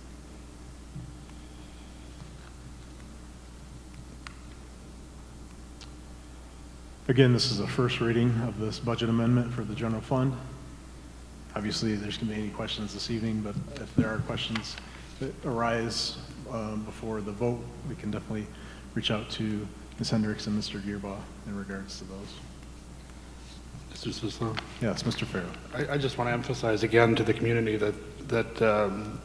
Again, this is a first reading of this budget amendment for the general fund. Obviously, there's going to be any questions this evening, but if there are questions that arise before the vote, we can definitely reach out to Ms. Hendricks and Mr. Gearbaugh in regards to those. Mr. Sislo? Yes, Mr. Farrow. I just want to emphasize again to the community that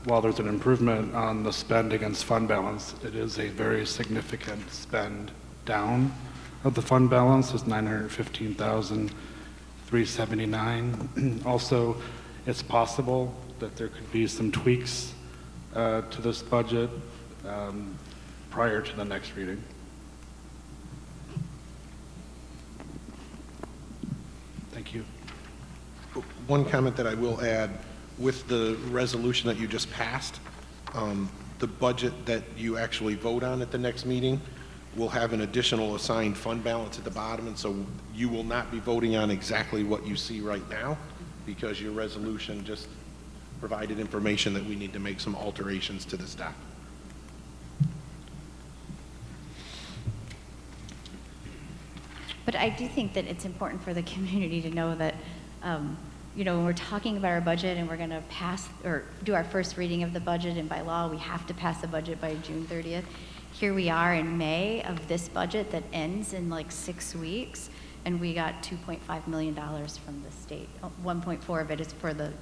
while there's an improvement on the spend against fund balance, it is a very significant spend down of the fund balance. It's $915,379. Also, it's possible that there could be some tweaks to this budget prior to the next reading. Thank you. One comment that I will add, with the resolution that you just passed, the budget that you actually vote on at the next meeting will have an additional assigned fund balance at the bottom, and so you will not be voting on exactly what you see right now, because your resolution just provided information that we need to make some alterations to this document. But I do think that it's important for the community to know that, you know, when we're talking about our budget and we're going to pass or do our first reading of the budget, and by law we have to pass the budget by June 30th. Here we are in May of this budget that ends in like 6 weeks, and we got $2.5 million from the state. 1.4 of it is for the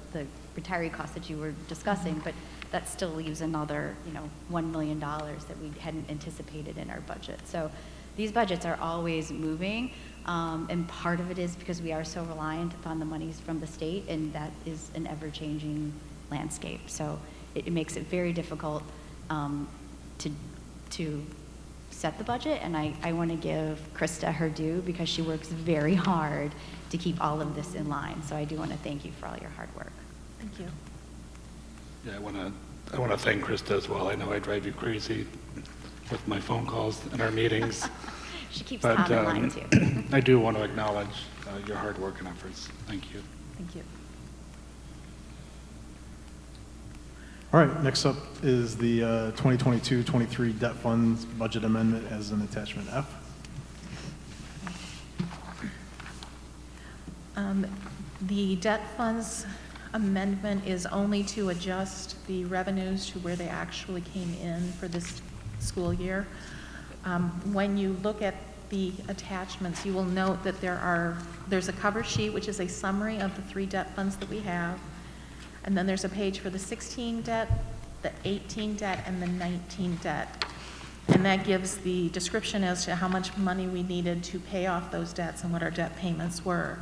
retiree costs that you were discussing, but that still leaves another, you know, $1 million that we hadn't anticipated in our budget. So these budgets are always moving, and part of it is because we are so reliant upon the monies from the state, and that is an ever-changing landscape. So it makes it very difficult to set the budget, and I want to give Krista her due because she works very hard to keep all of this in line. So I do want to thank you for all your hard work. Thank you. Yeah, I want to thank Krista as well. I know I drive you crazy with my phone calls and our meetings. She keeps But Tom in line too. I do want to acknowledge your hard work and efforts. Thank you. Thank you. All right, next up is the 2022-23 debt funds budget amendment as an attachment F. The debt funds amendment is only to adjust the revenues to where they actually came in for this school year. When you look at the attachments, you will note that there's a cover sheet, which is a summary of the 3 debt funds that we have. And then there's a page for the 16 debt, the 18 debt, and the 19 debt. And that gives the description as to how much money we needed to pay off those debts and what our debt payments were.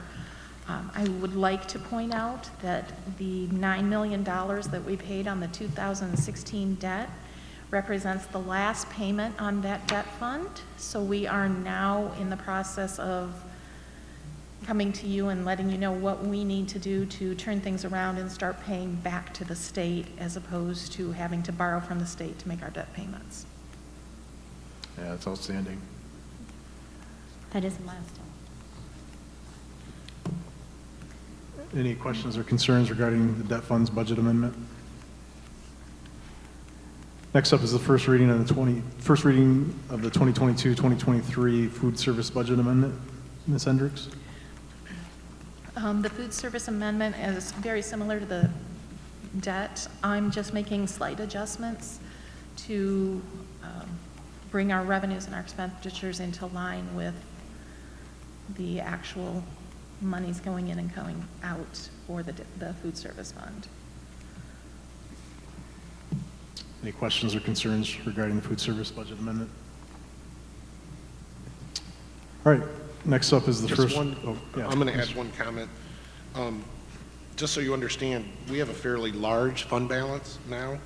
I would like to point out that the $9 million that we paid on the 2016 debt represents the last payment on that debt fund. So we are now in the process of coming to you and letting you know what we need to do to turn things around and start paying back to the state, as opposed to having to borrow from the state to make our debt payments. Yeah, it's outstanding. That is a milestone. Any questions or concerns regarding the debt funds budget amendment? Next up is the first reading of the 2022-2023 food service budget amendment. Ms. Hendricks? The food service amendment is very similar to the debt. I'm just making slight adjustments to bring our revenues and our expenditures into line with the actual monies going in and going out for the food service fund. Any questions or concerns regarding the food service budget amendment? All right, next up is the Just first. one, yeah, I'm going to please. add one comment. Just so you understand, we have a fairly large fund balance now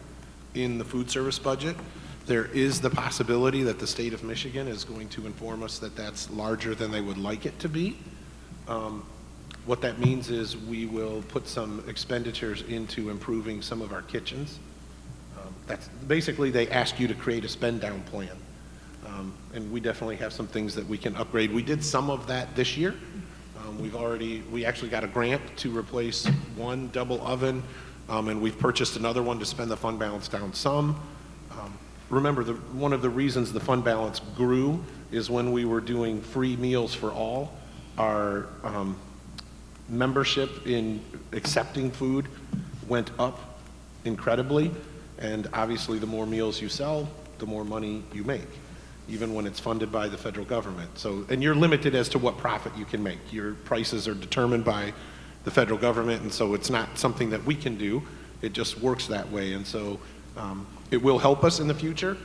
in the food service budget. There is the possibility that the state of Michigan is going to inform us that that's larger than they would like it to be. What that means is we will put some expenditures into improving some of our kitchens. That's basically, they ask you to create a spend down plan. And we definitely have some things that we can upgrade. We did some of that this year. We actually got a grant to replace one double oven, and we've purchased another one to spend the fund balance down some. Remember, one of the reasons the fund balance grew is when we were doing free meals for all, our membership in accepting food went up incredibly, and obviously the more meals you sell, the more money you make, even when it's funded by the federal government. So, and you're limited as to what profit you can make. Your prices are determined by the federal government, and so it's not something that we can do. It just works that way, and so it will help us in the future.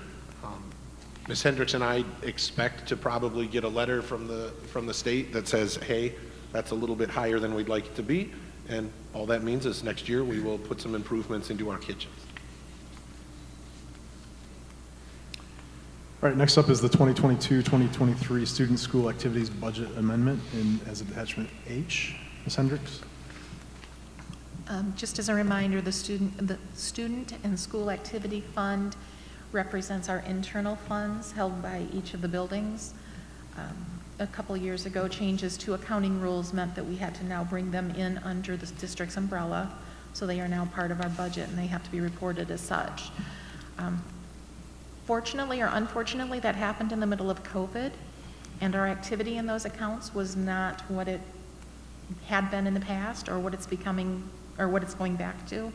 Ms. Hendricks and I expect to probably get a letter from the state that says, hey, that's a little bit higher than we'd like it to be, and all that means is next year we will put some improvements into our kitchens. All right, next up is the 2022-2023 student school activities budget amendment as attachment H. Ms. Hendricks? Just as a reminder, the Student and School Activity Fund represents our internal funds held by each of the buildings. A couple years ago, changes to accounting rules meant that we had to now bring them in under the district's umbrella, so they are now part of our budget and they have to be reported as such. Fortunately or unfortunately, that happened in the middle of COVID, and our activity in those accounts was not what it had been in the past or what it's becoming or what it's going back to.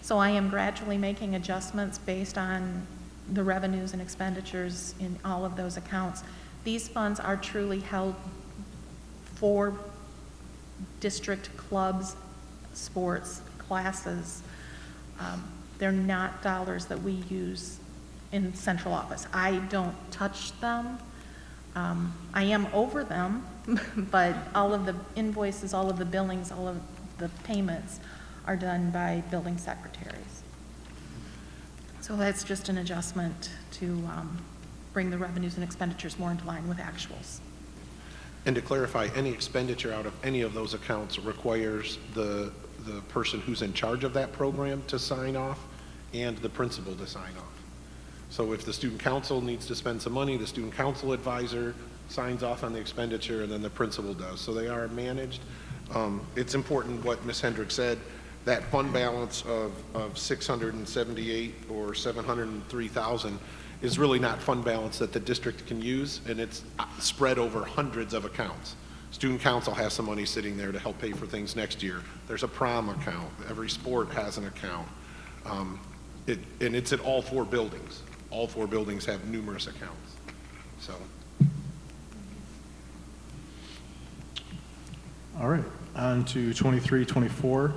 So I am gradually making adjustments based on the revenues and expenditures in all of those accounts. These funds are truly held for district clubs, sports, classes. They're not dollars that we use in central office. I don't touch them. I am over them, but all of the invoices, all of the billings, all of the payments are done by building secretaries. So that's just an adjustment to bring the revenues and expenditures more into line with actuals. And to clarify, any expenditure out of any of those accounts requires the person who's in charge of that program to sign off and the principal to sign off. So if the student council needs to spend some money, the student council advisor signs off on the expenditure and then the principal does. So they are managed. It's important what Ms. Hendricks said, that fund balance of 678 or 703,000 is really not fund balance that the district can use, and it's spread over hundreds of accounts. Student council has some money sitting there to help pay for things next year. There's a prom account. Every sport has an account. And it's at all 4 buildings. All 4 buildings have numerous accounts. So. All right, on to 23-24.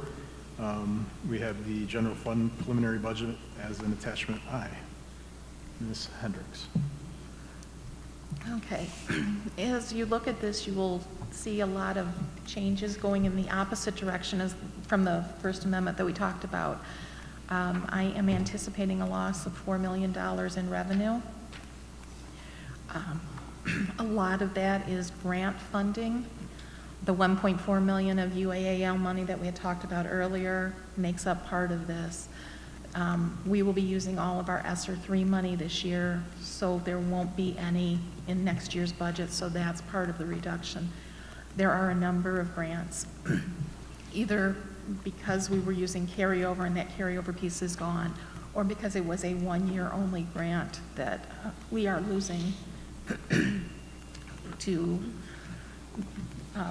We have the general fund preliminary budget as an attachment I. Ms. Hendricks. Okay. As you look at this, you will see a lot of changes going in the opposite direction as from the First Amendment that we talked about. I am anticipating a loss of $4 million in revenue. A lot of that is grant funding. The $1.4 million of UAAL money that we had talked about earlier makes up part of this. We will be using all of our ESSER 3 money this year, so there won't be any in next year's budget, so that's part of the reduction. There are a number of grants, either because we were using carryover and that carryover piece is gone, or because it was a one-year only grant that we are losing to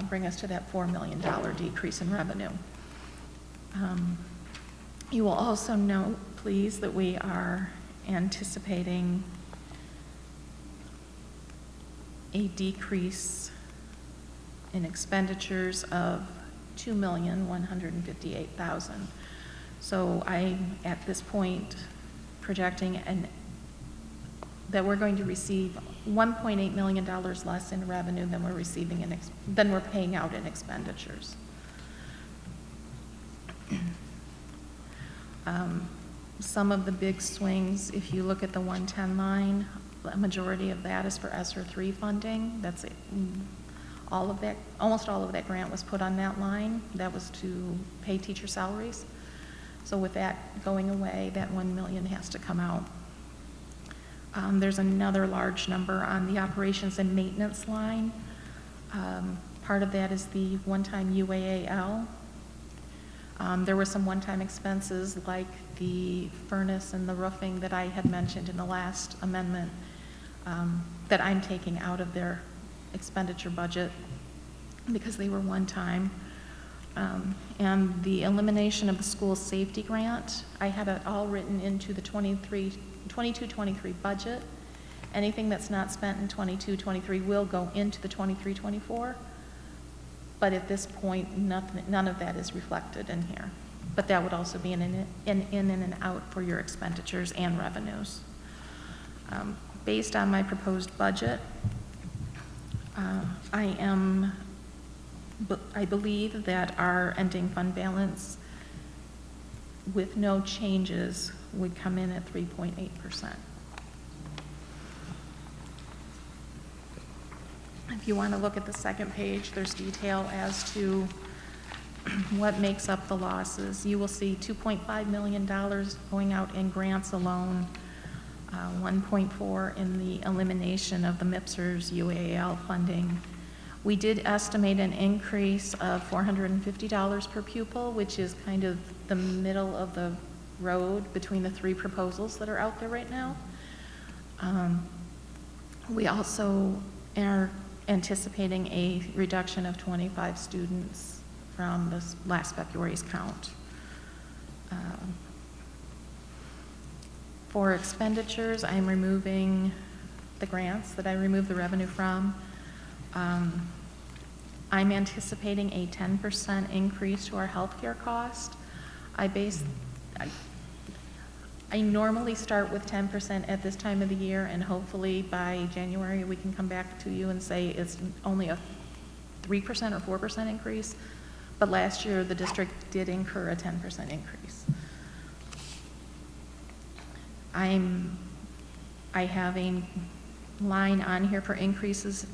bring us to that $4 million decrease in revenue. You will also note, please, that we are anticipating a decrease in expenditures of $2,158,000. So I'm at this point projecting that we're going to receive $1.8 million less in revenue than we're receiving than we're paying out in expenditures. Some of the big swings, if you look at the 110 line, a majority of that is for ESSER 3 funding. That's it. All of that, almost all of that grant was put on that line. That was to pay teacher salaries. So with that going away, that $1 million has to come out. There's another large number on the operations and maintenance line. Part of that is the one-time UAAL. There were some one-time expenses like the furnace and the roofing that I had mentioned in the last amendment that I'm taking out of their expenditure budget because they were one-time. And the elimination of the school safety grant, I had it all written into the 22-23 budget. Anything that's not spent in 22-23 will go into the 23-24. But at this point, none of that is reflected in here. But that would also be an in and out for your expenditures and revenues. Based on my proposed budget, I believe that our ending fund balance with no changes would come in at 3.8%. If you want to look at the second page, there's detail as to what makes up the losses. You will see $2.5 million going out in grants alone, 1.4 in the elimination of the MIPSR's UAL funding. We did estimate an increase of $450 per pupil, which is kind of the middle of the road between the three proposals that are out there right now. We also are anticipating a reduction of 25 students from this last February's count. For expenditures, I'm removing the grants that I removed the revenue from. I'm anticipating a 10% increase to our healthcare cost. I normally start with 10% at this time of the year, and hopefully by January we can come back to you and say it's only a 3% or 4% increase. But last year the district did incur a 10% increase. I have a line on here for increases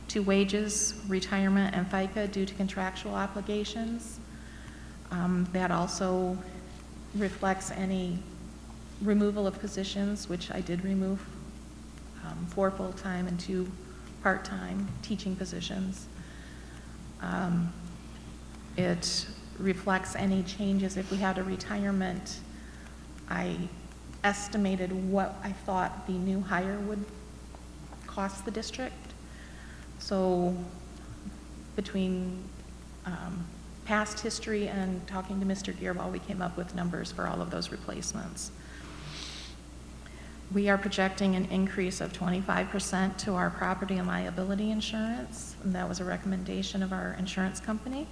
to wages, retirement, and FICA due to contractual obligations. That also reflects any removal of positions, which I did remove, 4 full-time and 2 part-time teaching positions. It reflects any changes. If we had a retirement, I estimated what I thought the new hire would cost the district. So between past history and talking to Mr. Gearwall, we came up with numbers for all of those replacements. We are projecting an increase of 25% to our property and liability insurance, and that was a recommendation of our insurance company.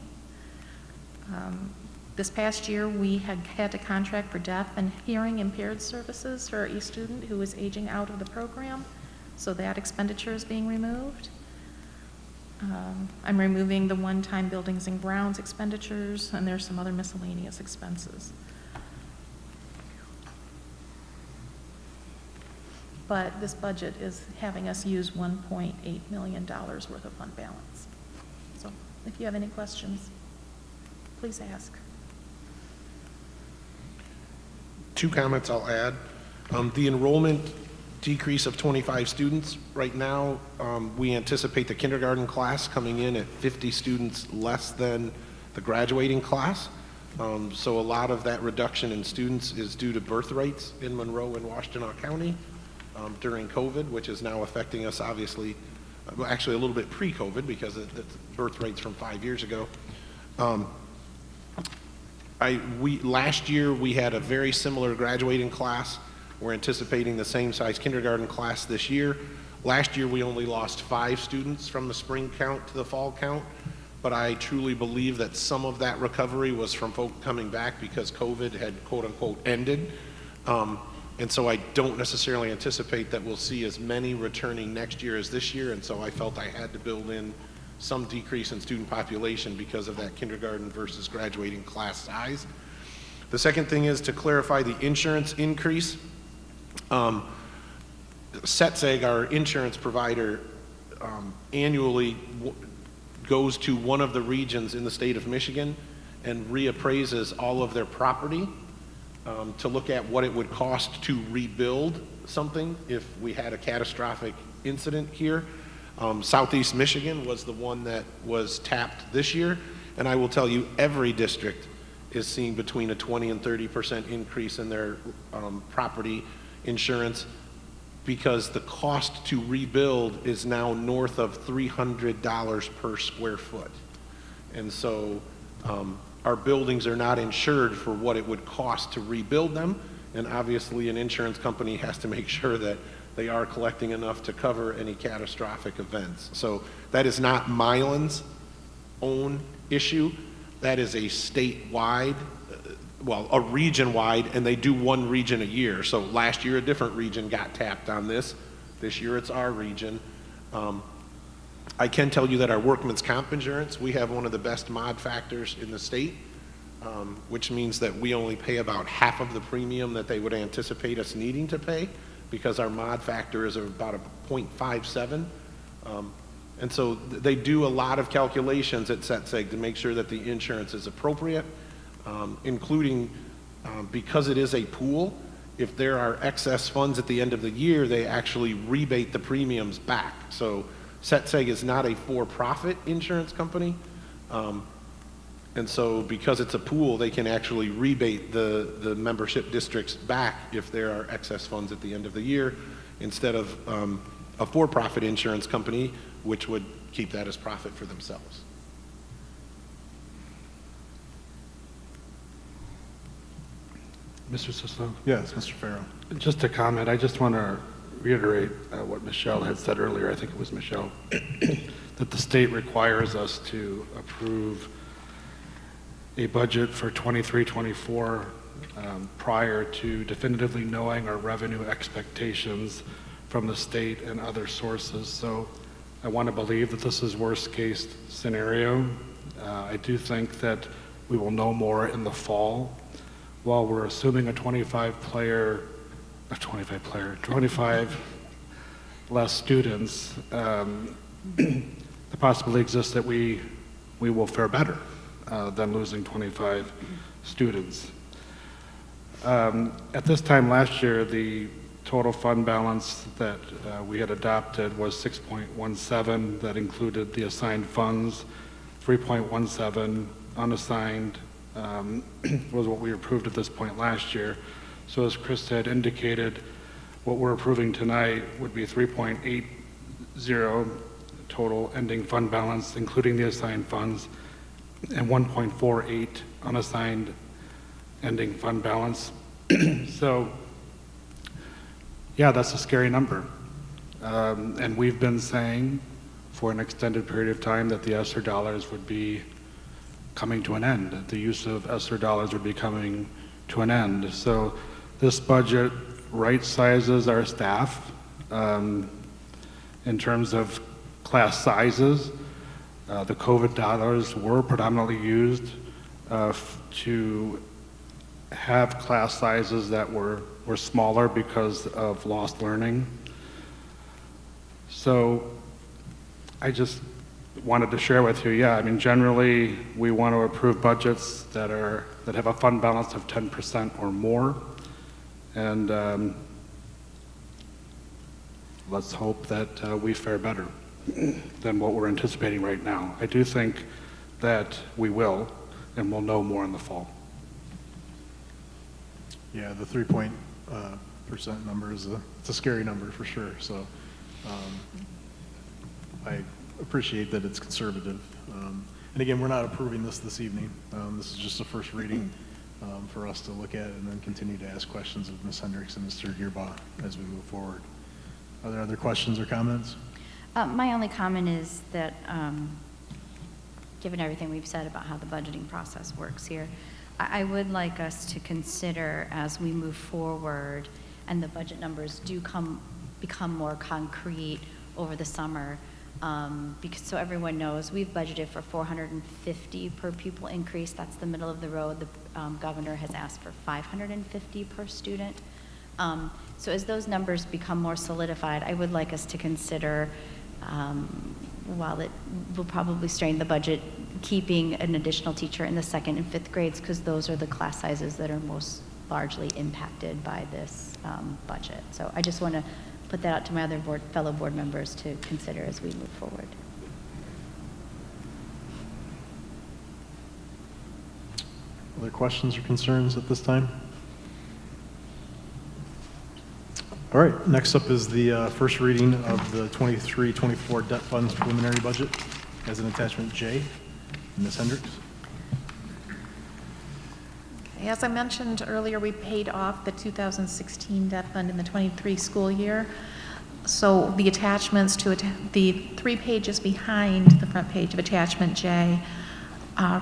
This past year, we had to contract for deaf and hearing impaired services for a student who was aging out of the program, so that expenditure is being removed. I'm removing the one-time buildings and grounds expenditures, and there's some other miscellaneous expenses. But this budget is having us use $1.8 million worth of fund balance. So if you have any questions, please ask. 2 comments I'll add. The enrollment decrease of 25 students. Right now, we anticipate the kindergarten class coming in at 50 students less than the graduating class. So a lot of that reduction in students is due to birth rates in Monroe and Washtenaw County during COVID, which is now affecting us obviously, well, actually a little bit pre-COVID because it's birth rates from 5 years ago. Last year we had a very similar graduating class. We're anticipating the same size kindergarten class this year. Last year we only lost 5 students from the spring count to the fall count, but I truly believe that some of that recovery was from folk coming back because COVID had quote unquote ended. And so I don't necessarily anticipate that we'll see as many returning next year as this year, and so I felt I had to build in some decrease in student population because of that kindergarten versus graduating class size. The second thing is to clarify the insurance increase. SETSEG, our insurance provider, annually goes to one of the regions in the state of Michigan and reappraises all of their property to look at what it would cost to rebuild something if we had a catastrophic incident here. Southeast Michigan was the one that was tapped this year, and I will tell you every district is seeing between a 20 and 30% increase in their property insurance because the cost to rebuild is now north of $300 per square foot. And so our buildings are not insured for what it would cost to rebuild them, and obviously an insurance company has to make sure that they are collecting enough to cover any catastrophic events. So that is not Milan's own issue. That is a statewide, well, a region-wide, and they do one region a year. So last year a different region got tapped on this. This year it's our region. I can tell you that our workman's comp insurance, we have one of the best mod factors in the state, which means that we only pay about half of the premium that they would anticipate us needing to pay, because our mod factor is about a 0.57. And so they do a lot of calculations at SETSEG to make sure that the insurance is appropriate, including because it is a pool, if there are excess funds at the end of the year, they actually rebate the premiums back. So SETSEG is not a for-profit insurance company. And so because it's a pool, they can actually rebate the membership districts back if there are excess funds at the end of the year, instead of a for-profit insurance company, which would keep that as profit for themselves. Mr. Sislo? Yes, Mr. Farrow. Just a comment. I just want to reiterate what Michelle had said earlier. I think it was Michelle, that the state requires us to approve a budget for 23-24 prior to definitively knowing our revenue expectations from the state and other sources. So I want to believe that this is worst case scenario. I do think that we will know more in the fall. While we're assuming a 25 less students, the possibility exists that we will fare better than losing 25 students. At this time last year, the total fund balance that we had adopted was 6.17. That included the assigned funds. 3.17 unassigned was what we approved at this point last year. So as Chris had indicated, what we're approving tonight would be 3.80 total ending fund balance, including the assigned funds, and 1.48 unassigned ending fund balance. So, yeah, that's a scary number. And we've been saying for an extended period of time that the ESSER dollars would be coming to an end, that the use of ESSER dollars would be coming to an end. So this budget right sizes our staff in terms of class sizes. The COVID dollars were predominantly used to have class sizes that were smaller because of lost learning. So I just wanted to share with you, yeah, I mean, generally we want to approve budgets that have a fund balance of 10% or more, and let's hope that we fare better than what we're anticipating right now. I do think that we will, and we'll know more in the fall. Yeah, the 3% number is it's a scary number for sure. So I appreciate that it's conservative. And again, we're not approving this evening. This is just a first reading for us to look at and then continue to ask questions of Ms. Hendricks and Mr. Gearbaugh as we move forward. Are there other questions or comments? My only comment is that, given everything we've said about how the budgeting process works here, I would like us to consider as we move forward and the budget numbers do become more concrete over the summer, because so everyone knows we've budgeted for 450 per pupil increase. That's the middle of the road. The governor has asked for 550 per student. So as those numbers become more solidified, I would like us to consider, while it will probably strain the budget, keeping an additional teacher in the 2nd and 5th grades, because those are the class sizes that are most largely impacted by this budget. So I just want to put that out to my other fellow board members to consider as we move forward. Other questions or concerns at this time? All right, next up is the first reading of the 23-24 debt funds preliminary budget as an attachment J. Ms. Hendricks. As I mentioned earlier, we paid off the 2016 debt fund in the 23 school year. So the attachments to the 3 pages behind the front page of attachment J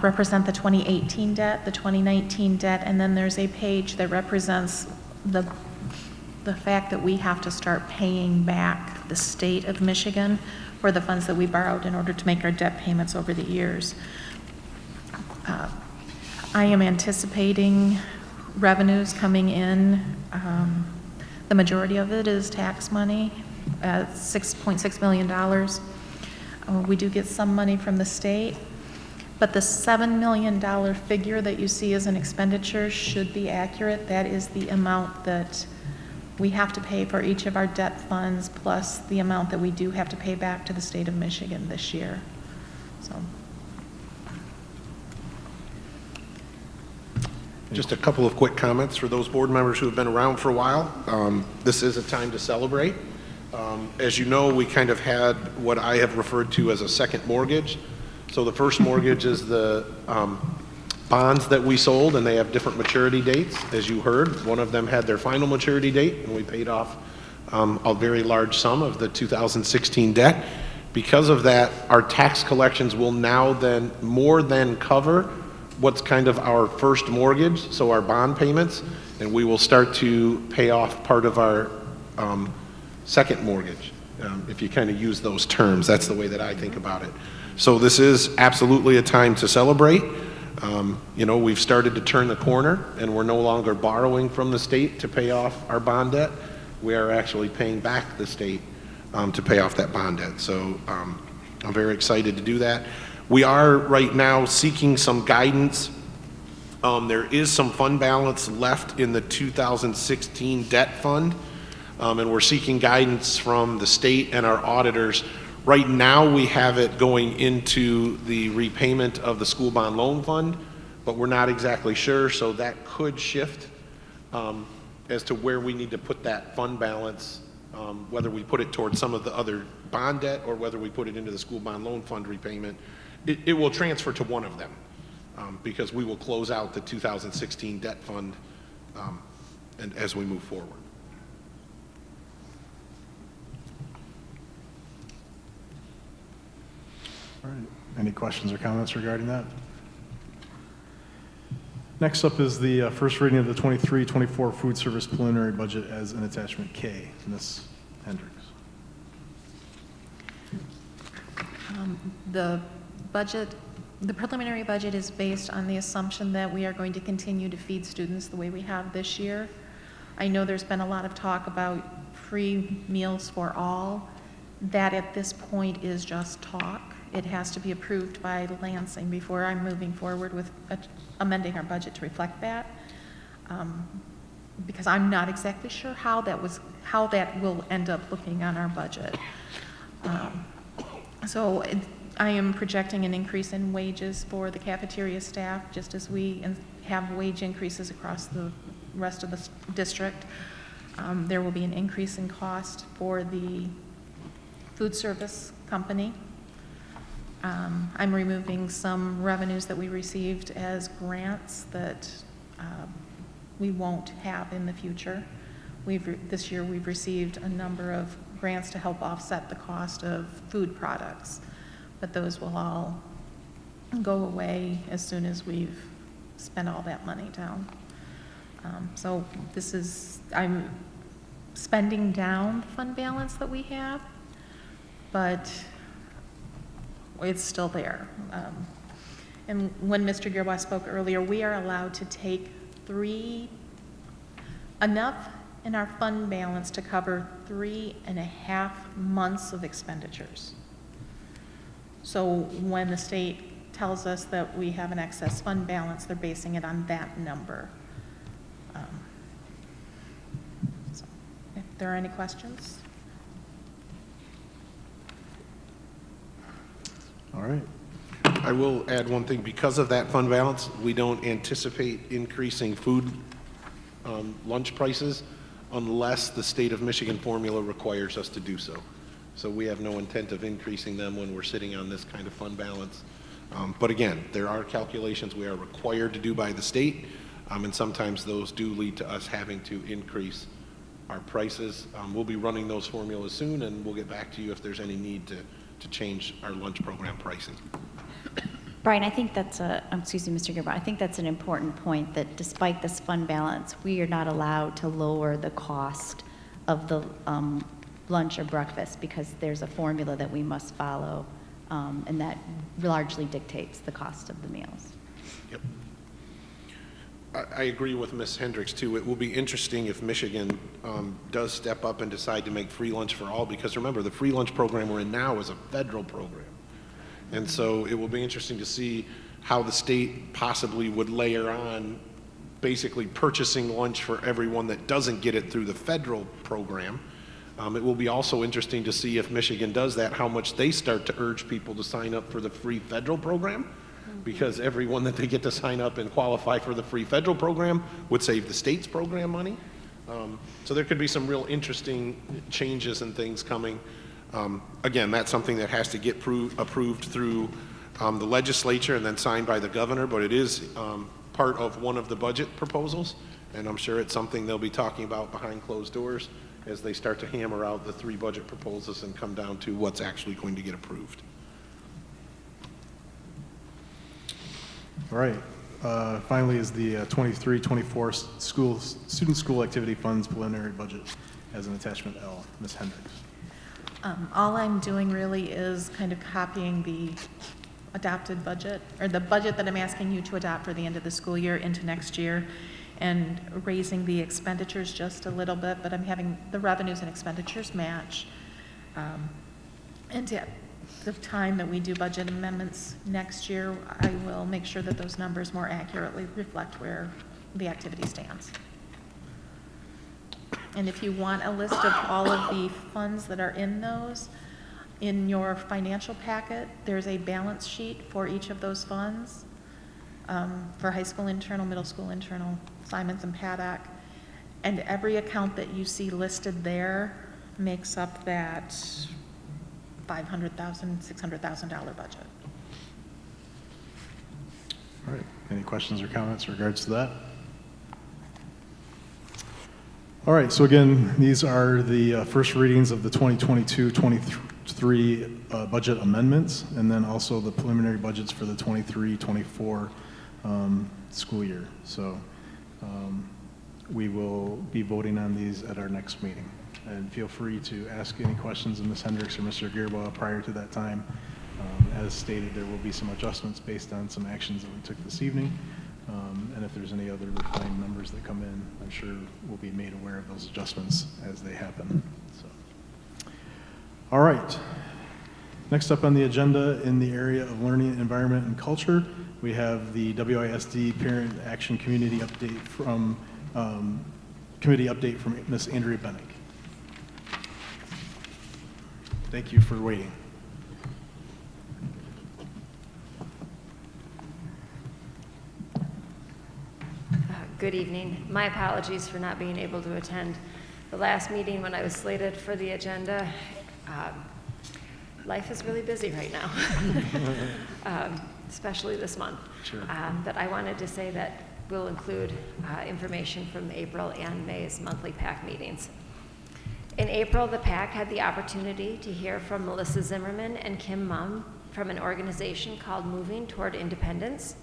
represent the 2018 debt, the 2019 debt, and then there's a page that represents the fact that we have to start paying back the state of Michigan for the funds that we borrowed in order to make our debt payments over the years. I am anticipating revenues coming in. The majority of it is tax money at $6.6 million. We do get some money from the state, but the $7 million figure that you see as an expenditure should be accurate. That is the amount that we have to pay for each of our debt funds, plus the amount that we do have to pay back to the state of Michigan this year. So. Just a couple of quick comments for those board members who have been around for a while. This is a time to celebrate. As you know, we kind of had what I have referred to as a second mortgage. So the first mortgage is the bonds that we sold, and they have different maturity dates. As you heard, one of them had their final maturity date, and we paid off a very large sum of the 2016 debt. Because of that, our tax collections will now then more than cover what's kind of our first mortgage, so our bond payments, and we will start to pay off part of our second mortgage. If you kind of use those terms, that's the way that I think about it. So this is absolutely a time to celebrate. You know, we've started to turn the corner, and we're no longer borrowing from the state to pay off our bond debt. We are actually paying back the state to pay off that bond debt. So I'm very excited to do that. We are right now seeking some guidance. There is some fund balance left in the 2016 debt fund, and we're seeking guidance from the state and our auditors. Right now, we have it going into the repayment of the school bond loan fund, but we're not exactly sure, so that could shift as to where we need to put that fund balance, whether we put it towards some of the other bond debt or whether we put it into the school bond loan fund repayment. It will transfer to one of them because we will close out the 2016 debt fund and as we move forward. All right. Any questions or comments regarding that? Next up is the first reading of the 23-24 food service preliminary budget as an attachment K. Ms. Hendricks. The preliminary budget is based on the assumption that we are going to continue to feed students the way we have this year. I know there's been a lot of talk about free meals for all. That at this point is just talk. It has to be approved by Lansing before I'm moving forward with amending our budget to reflect that. Because I'm not exactly sure how that will end up looking on our budget. I am projecting an increase in wages for the cafeteria staff, just as we have wage increases across the rest of the district. There will be an increase in cost for the food service company. I'm removing some revenues that we received as grants that we won't have in the future. This year we've received a number of grants to help offset the cost of food products, but those will all go away as soon as we've spent all that money down. So I'm spending down the fund balance that we have, but it's still there. And when Mr. Gerwa spoke earlier, we are allowed to take enough in our fund balance to cover 3.5 months of expenditures. So when the state tells us that we have an excess fund balance, they're basing it on that number. So if there are any questions? All right. I will add one thing. Because of that fund balance, we don't anticipate increasing food lunch prices unless the state of Michigan formula requires us to do so. So we have no intent of increasing them when we're sitting on this kind of fund balance. But again, there are calculations we are required to do by the state, and sometimes those do lead to us having to increase our prices. We'll be running those formulas soon, and we'll get back to you if there's any need to change our lunch program pricing. Brian, I think that's excuse me, Mr. Gerber, I think that's an important point, that despite this fund balance, we are not allowed to lower the cost of the lunch or breakfast because there's a formula that we must follow, and that largely dictates the cost of the meals. Yep. I agree with Ms. Hendricks too. It will be interesting if Michigan does step up and decide to make free lunch for all, because remember, the free lunch program we're in now is a federal program. And so it will be interesting to see how the state possibly would layer on basically purchasing lunch for everyone that doesn't get it through the federal program. It will be also interesting to see if Michigan does that, how much they start to urge people to sign up for the free federal program, because everyone that they get to sign up and qualify for the free federal program would save the state's program money. So there could be some real interesting changes and things coming. Again, that's something that has to get approved through the legislature and then signed by the governor, but it is part of one of the budget proposals, and I'm sure it's something they'll be talking about behind closed doors as they start to hammer out the 3 budget proposals and come down to what's actually going to get approved. All right. Finally is the 23-24 student school activity funds preliminary budget as an attachment L. Ms. Hendricks. All I'm doing really is kind of copying the adopted budget, or the budget that I'm asking you to adopt for the end of the school year into next year, and raising the expenditures just a little bit, but I'm having the revenues and expenditures match. And at the time that we do budget amendments next year, I will make sure that those numbers more accurately reflect where the activity stands. And if you want a list of all of the funds that are in those, in your financial packet, there's a balance sheet for each of those funds, for high school internal, middle school internal, Simons and Paddock. And every account that you see listed there makes up that $500,000, $600,000 budget. All right. Any questions or comments in regards to that? All right. So again, these are the first readings of the 2022-23 budget amendments, and then also the preliminary budgets for the 23-24 school year. So we will be voting on these at our next meeting. And feel free to ask any questions of Ms. Hendricks or Mr. Gearbaugh prior to that time. As stated, there will be some adjustments based on some actions that we took this evening. And if there's any other refined numbers that come in, I'm sure we'll be made aware of those adjustments as they happen. So, all right. Next up on the agenda in the area of learning, environment, and culture, we have the WISD Parent Action Community Update from Ms. Andrea Bennick. Thank you for waiting. Good evening. My apologies for not being able to attend the last meeting when I was slated for the agenda. Life is really busy right now, especially this month. Sure. But I wanted to say that we'll include information from April and May's monthly PAC meetings. In April, the PAC had the opportunity to hear from Melissa Zimmerman and Kim Mum from an organization called Moving Toward Independence.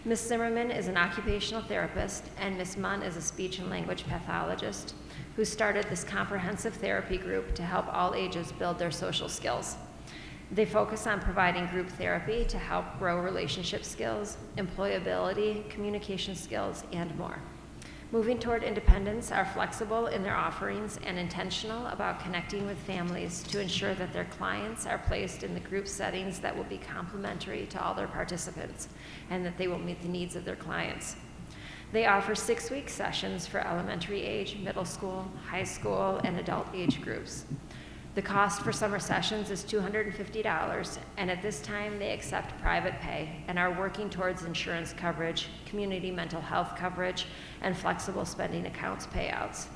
Ms. Zimmerman is an occupational therapist, and Ms. Munn is a speech and language pathologist who started this comprehensive therapy group to help all ages build their social skills. They focus on providing group therapy to help grow relationship skills, employability, communication skills, and more. Moving Toward Independence are flexible in their offerings and intentional about connecting with families to ensure that their clients are placed in the group settings that will be complementary to all their participants and that they will meet the needs of their clients. They offer 6-week sessions for elementary age, middle school, high school, and adult age groups. The cost for summer sessions is $250, and at this time they accept private pay and are working towards insurance coverage, community mental health coverage, and flexible spending accounts payouts.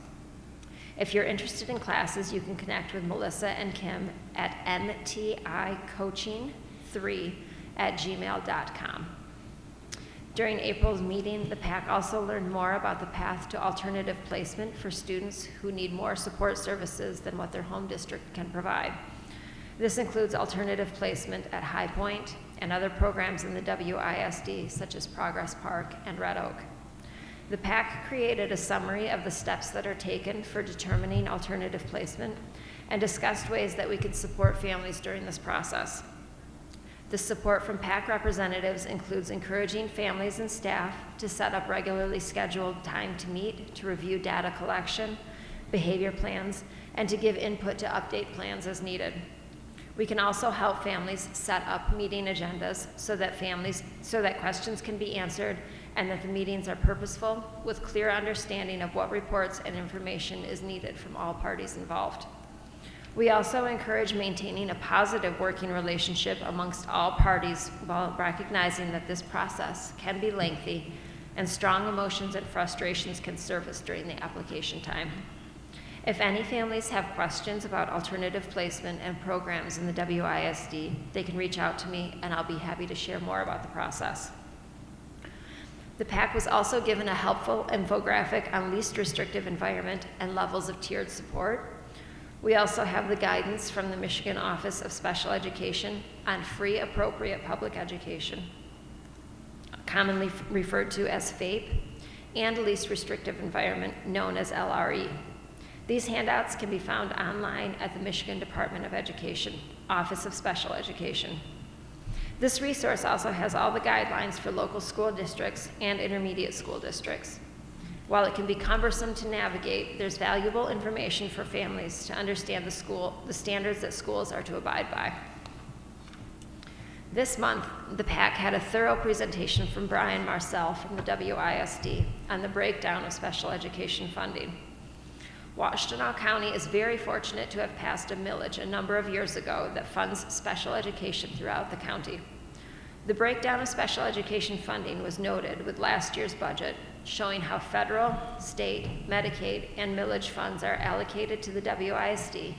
If you're interested in classes, you can connect with Melissa and Kim at mticoaching3@gmail.com. During April's meeting, the PAC also learned more about the path to alternative placement for students who need more support services than what their home district can provide. This includes alternative placement at High Point and other programs in the WISD, such as Progress Park and Red Oak. The PAC created a summary of the steps that are taken for determining alternative placement and discussed ways that we could support families during this process. The support from PAC representatives includes encouraging families and staff to set up regularly scheduled time to meet, to review data collection, behavior plans, and to give input to update plans as needed. We can also help families set up meeting agendas so that questions can be answered and that the meetings are purposeful with clear understanding of what reports and information is needed from all parties involved. We also encourage maintaining a positive working relationship amongst all parties while recognizing that this process can be lengthy and strong emotions and frustrations can surface during the application time. If any families have questions about alternative placement and programs in the WISD, they can reach out to me and I'll be happy to share more about the process. The PAC was also given a helpful infographic on least restrictive environment and levels of tiered support. We also have the guidance from the Michigan Office of Special Education on free appropriate public education, commonly referred to as FAPE, and least restrictive environment known as LRE. These handouts can be found online at the Michigan Department of Education, Office of Special Education. This resource also has all the guidelines for local school districts and intermediate school districts. While it can be cumbersome to navigate, there's valuable information for families to understand the standards that schools are to abide by. This month, the PAC had a thorough presentation from Brian Marcel from the WISD on the breakdown of special education funding. Washtenaw County is very fortunate to have passed a millage a number of years ago that funds special education throughout the county. The breakdown of special education funding was noted with last year's budget, showing how federal, state, Medicaid, and millage funds are allocated to the WISD,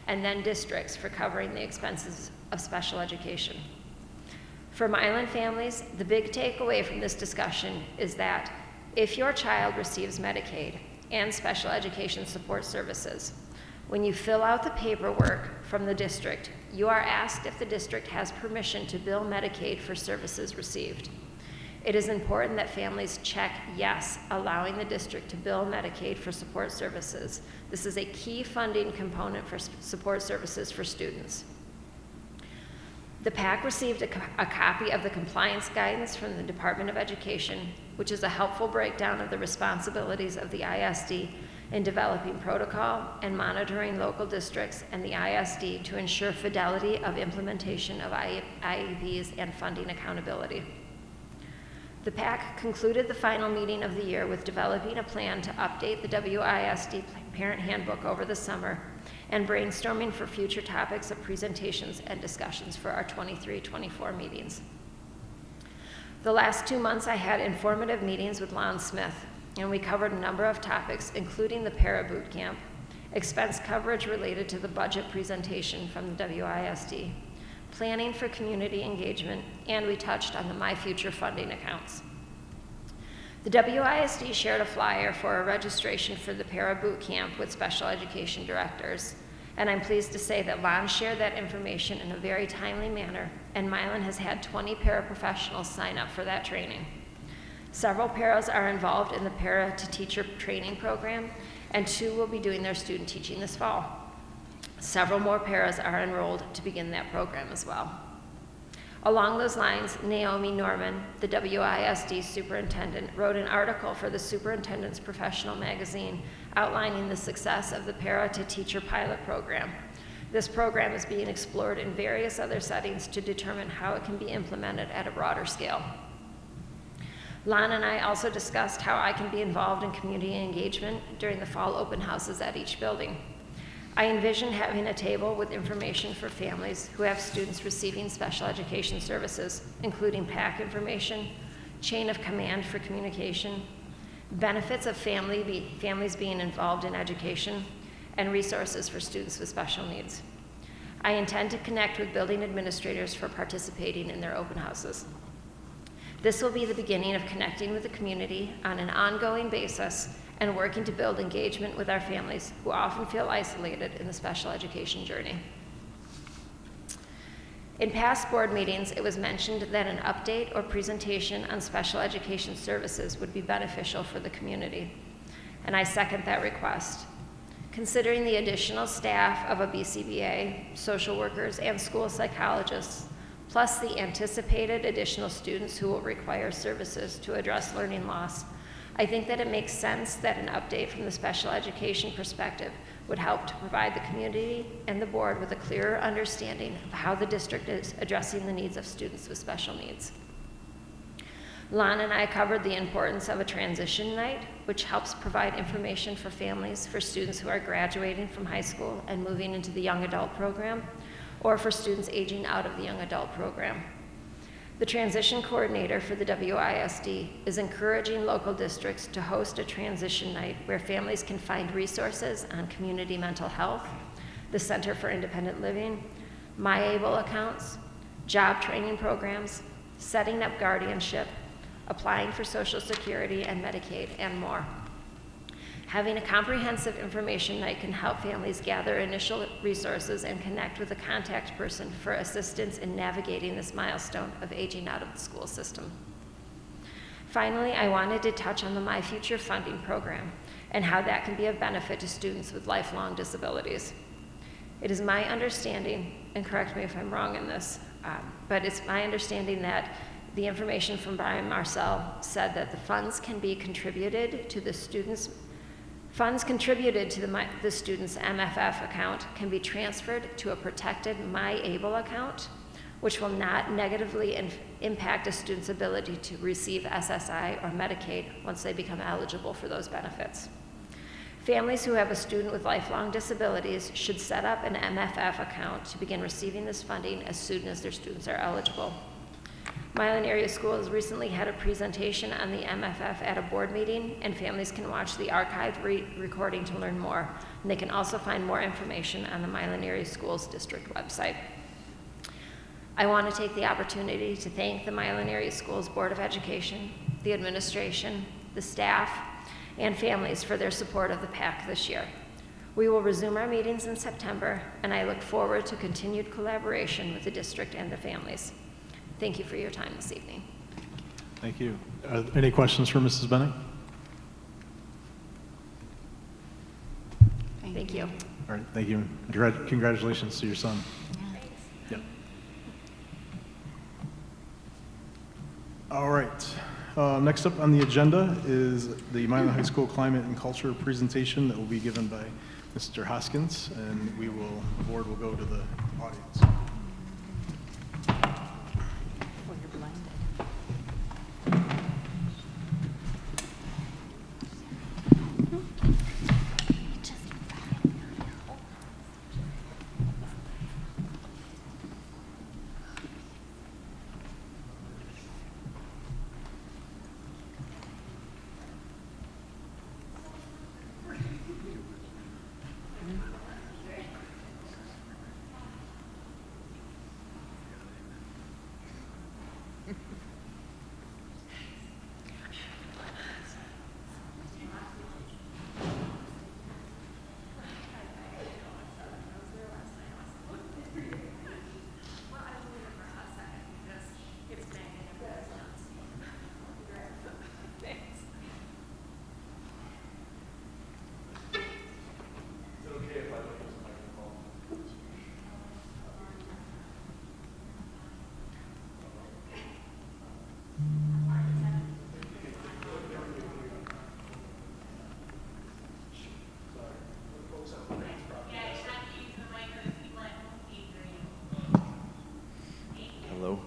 and then districts for covering the expenses of special education. For Milan families, the big takeaway from this discussion is that if your child receives Medicaid and special education support services, when you fill out the paperwork from the district, you are asked if the district has permission to bill Medicaid for services received. It is important that families check yes, allowing the district to bill Medicaid for support services. This is a key funding component for support services for students. The PAC received a copy of the compliance guidance from the Department of Education, which is a helpful breakdown of the responsibilities of the ISD in developing protocol and monitoring local districts and the ISD to ensure fidelity of implementation of IEPs and funding accountability. The PAC concluded the final meeting of the year with developing a plan to update the WISD parent handbook over the summer and brainstorming for future topics of presentations and discussions for our 23-24 meetings. The last 2 months I had informative meetings with Lon Smith, and we covered a number of topics, including the para boot camp, expense coverage related to the budget presentation from the WISD, planning for community engagement, and we touched on the My Future funding accounts. The WISD shared a flyer for a registration for the para boot camp with special education directors, and I'm pleased to say that Lon shared that information in a very timely manner, and Milan has had 20 paraprofessionals sign up for that training. Several paras are involved in the para to teacher training program, and 2 will be doing their student teaching this fall. Several more paras are enrolled to begin that program as well. Along those lines, Naomi Norman, the WISD superintendent, wrote an article for the Superintendent's Professional magazine outlining the success of the para to teacher pilot program. This program is being explored in various other settings to determine how it can be implemented at a broader scale. Lon and I also discussed how I can be involved in community engagement during the fall open houses at each building. I envision having a table with information for families who have students receiving special education services, including PAC information, chain of command for communication, benefits of families being involved in education, and resources for students with special needs. I intend to connect with building administrators for participating in their open houses. This will be the beginning of connecting with the community on an ongoing basis and working to build engagement with our families who often feel isolated in the special education journey. In past board meetings, it was mentioned that an update or presentation on special education services would be beneficial for the community, and I second that request. Considering the additional staff of a BCBA, social workers, and school psychologists, plus the anticipated additional students who will require services to address learning loss, I think that it makes sense that an update from the special education perspective would help to provide the community and the board with a clearer understanding of how the district is addressing the needs of students with special needs. Lon and I covered the importance of a transition night, which helps provide information for families for students who are graduating from high school and moving into the young adult program, or for students aging out of the young adult program. The transition coordinator for the WISD is encouraging local districts to host a transition night where families can find resources on community mental health, the Center for Independent Living, MyAble accounts, job training programs, setting up guardianship, applying for Social Security and Medicaid, and more. Having a comprehensive information night can help families gather initial resources and connect with a contact person for assistance in navigating this milestone of aging out of the school system. Finally, I wanted to touch on the My Future funding program and how that can be of benefit to students with lifelong disabilities. It is my understanding, and correct me if I'm wrong in this, but it's my understanding that the information from Brian Marcel said that the funds can be contributed to the students' the student's MFF account can be transferred to a protected MyAble account, which will not negatively impact a student's ability to receive SSI or Medicaid once they become eligible for those benefits. Families who have a student with lifelong disabilities should set up an MFF account to begin receiving this funding as soon as their students are eligible. Milan Area Schools recently had a presentation on the MFF at a board meeting, and families can watch the archived recording to learn more. And they can also find more information on the Milan Area Schools District website. I want to take the opportunity to thank the Milan Area Schools Board of Education, the administration, the staff, and families for their support of the PAC this year. We will resume our meetings in September, and I look forward to continued collaboration with the district and the families. Thank you for your time this evening. Thank you. Any questions for Mrs. Benning? Thank you. All right, thank you. Congratulations to your son. Yep. All right. Next up on the agenda is the Milan High School Climate and Culture presentation that will be given by Mr. Hoskins, and the board will go to the audience. Hello?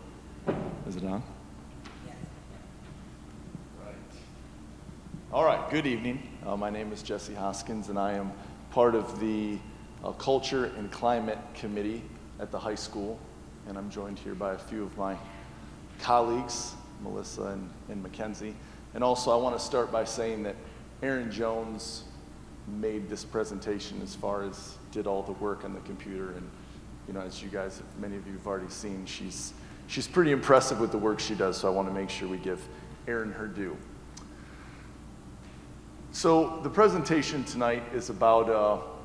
Is it on? Right. All right, good evening. My name is Jesse Hoskins, and I am part of the Culture and Climate Committee at the high school, and I'm joined here by a few of my colleagues, Melissa and Mackenzie. And also, I want to start by saying that Erin Jones made this presentation as far as did all the work on the computer, and you know, as you guys, many of you have already seen, she's pretty impressive with the work she does, so I want to make sure we give Erin her due. So the presentation tonight is about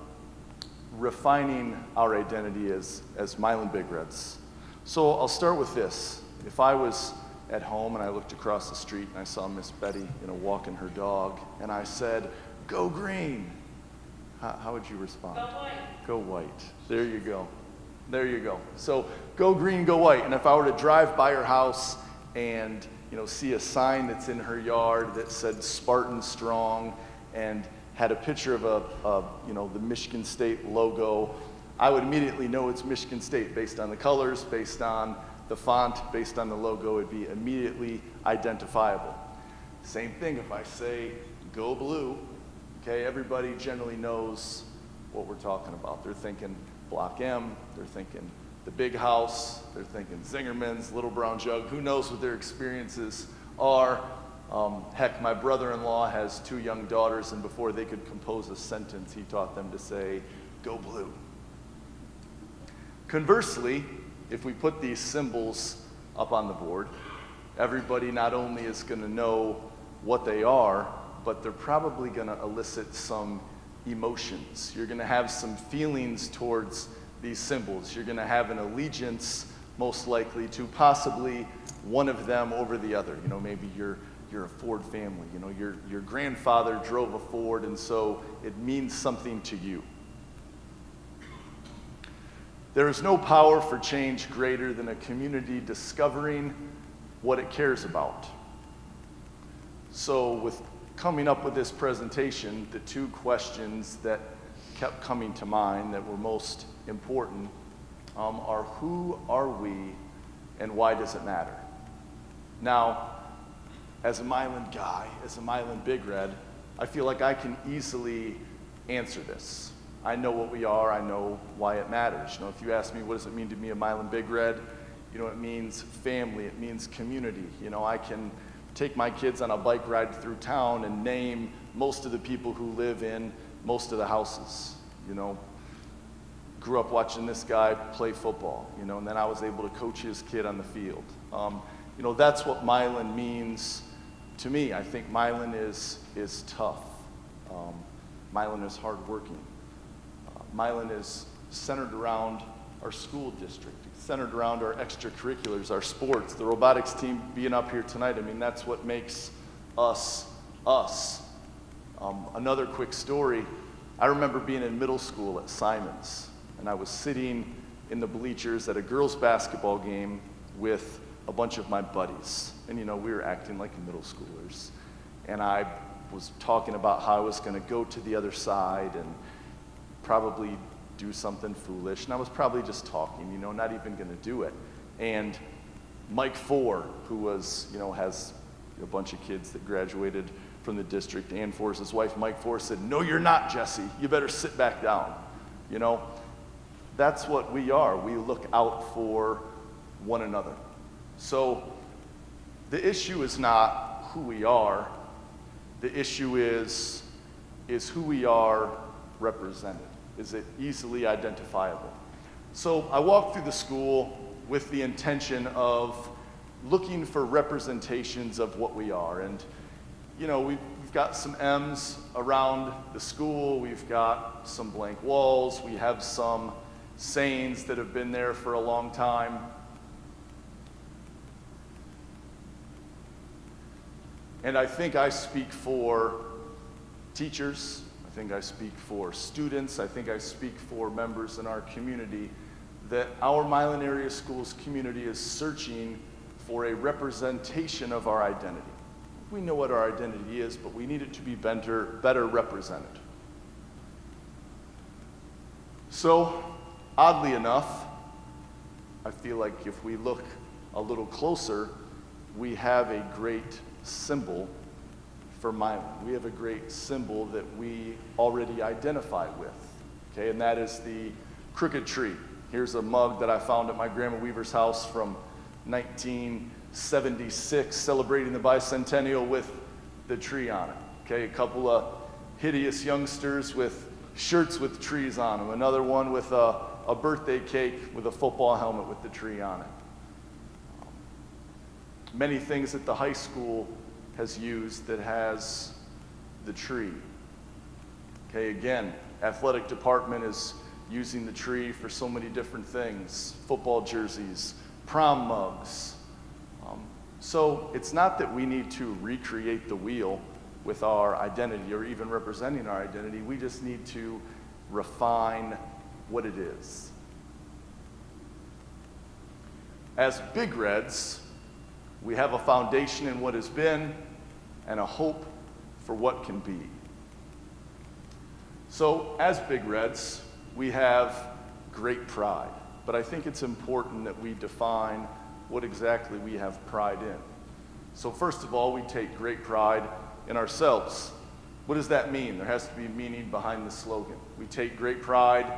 refining our identity as Milan Big Reds. So I'll start with this. If I was at home and I looked across the street and I saw Miss Betty, walking her dog, and I said, "Go green," how would you respond? Go white. Go white. There you go. There you go. So go green, go white. And if I were to drive by her house and see a sign that's in her yard that said Spartan Strong and had a picture of the Michigan State logo, I would immediately know it's Michigan State based on the colors, based on the font, based on the logo. It'd be immediately identifiable. Same thing if I say Go Blue, okay, everybody generally knows what we're talking about. They're thinking Block M, they're thinking the big house, they're thinking Zingerman's, Little Brown Jug, who knows what their experiences are. Heck, my brother-in-law has 2 young daughters, and before they could compose a sentence, he taught them to say, Go Blue. Conversely, if we put these symbols up on the board, everybody not only is going to know what they are, but they're probably going to elicit some emotions. You're going to have some feelings towards these symbols. You're going to have an allegiance, most likely, to possibly one of them over the other. Maybe you're a Ford family. Your grandfather drove a Ford, and so it means something to you. There is no power for change greater than a community discovering what it cares about. So with coming up with this presentation, the 2 questions that kept coming to mind that were most important are who are we and why does it matter? Now, as a Milan guy, as a Milan Big Red, I feel like I can easily answer this. I know what we are, I know why it matters. If you ask me what does it mean to be a Milan Big Red, it means family, it means community. I can take my kids on a bike ride through town and name most of the people who live in most of the houses. Grew up watching this guy play football, and then I was able to coach his kid on the field. That's what Milan means to me. I think Milan is tough. Milan is hardworking. Milan is centered around our school district, centered around our extracurriculars, our sports, the robotics team being up here tonight. That's what makes us, us. Another quick story, I remember being in middle school at Simon's, and I was sitting in the bleachers at a girls' basketball game with a bunch of my buddies. And we were acting like middle schoolers. And I was talking about how I was going to go to the other side and probably do something foolish. And I was probably just talking, not even going to do it. And Mike Four, who was, has a bunch of kids that graduated from the district, Ann Four's his wife, Mike Four, said, "No, you're not, Jesse. You better sit back down." That's what we are. We look out for one another. So the issue is not who we are. The issue is who we are represented. Is it easily identifiable? So I walked through the school with the intention of looking for representations of what we are. And, we've got some M's around the school. We've got some blank walls. We have some sayings that have been there for a long time. And I think I speak for teachers. I think I speak for students. I think I speak for members in our community that our Milan Area Schools community is searching for a representation of our identity. We know what our identity is, but we need it to be better represented. So, oddly enough, I feel like if we look a little closer, we have a great symbol for Milan. We have a great symbol that we already identify with, okay, and that is the crooked tree. Here's a mug that I found at my Grandma Weaver's house from 1976, celebrating the bicentennial with the tree on it, okay, a couple of hideous youngsters with shirts with trees on them, another one with a birthday cake with a football helmet with the tree on it. Many things that the high school has used that has the tree. Okay, again, athletic department is using the tree for so many different things. Football jerseys, prom mugs. So it's not that we need to recreate the wheel with our identity or even representing our identity. We just need to refine what it is. As Big Reds, We have a foundation in what has been and a hope for what can be. So as Big Reds, we have great pride, but I think it's important that we define what exactly we have pride in. So first of all, we take great pride in ourselves. What does that mean? There has to be meaning behind the slogan. We take great pride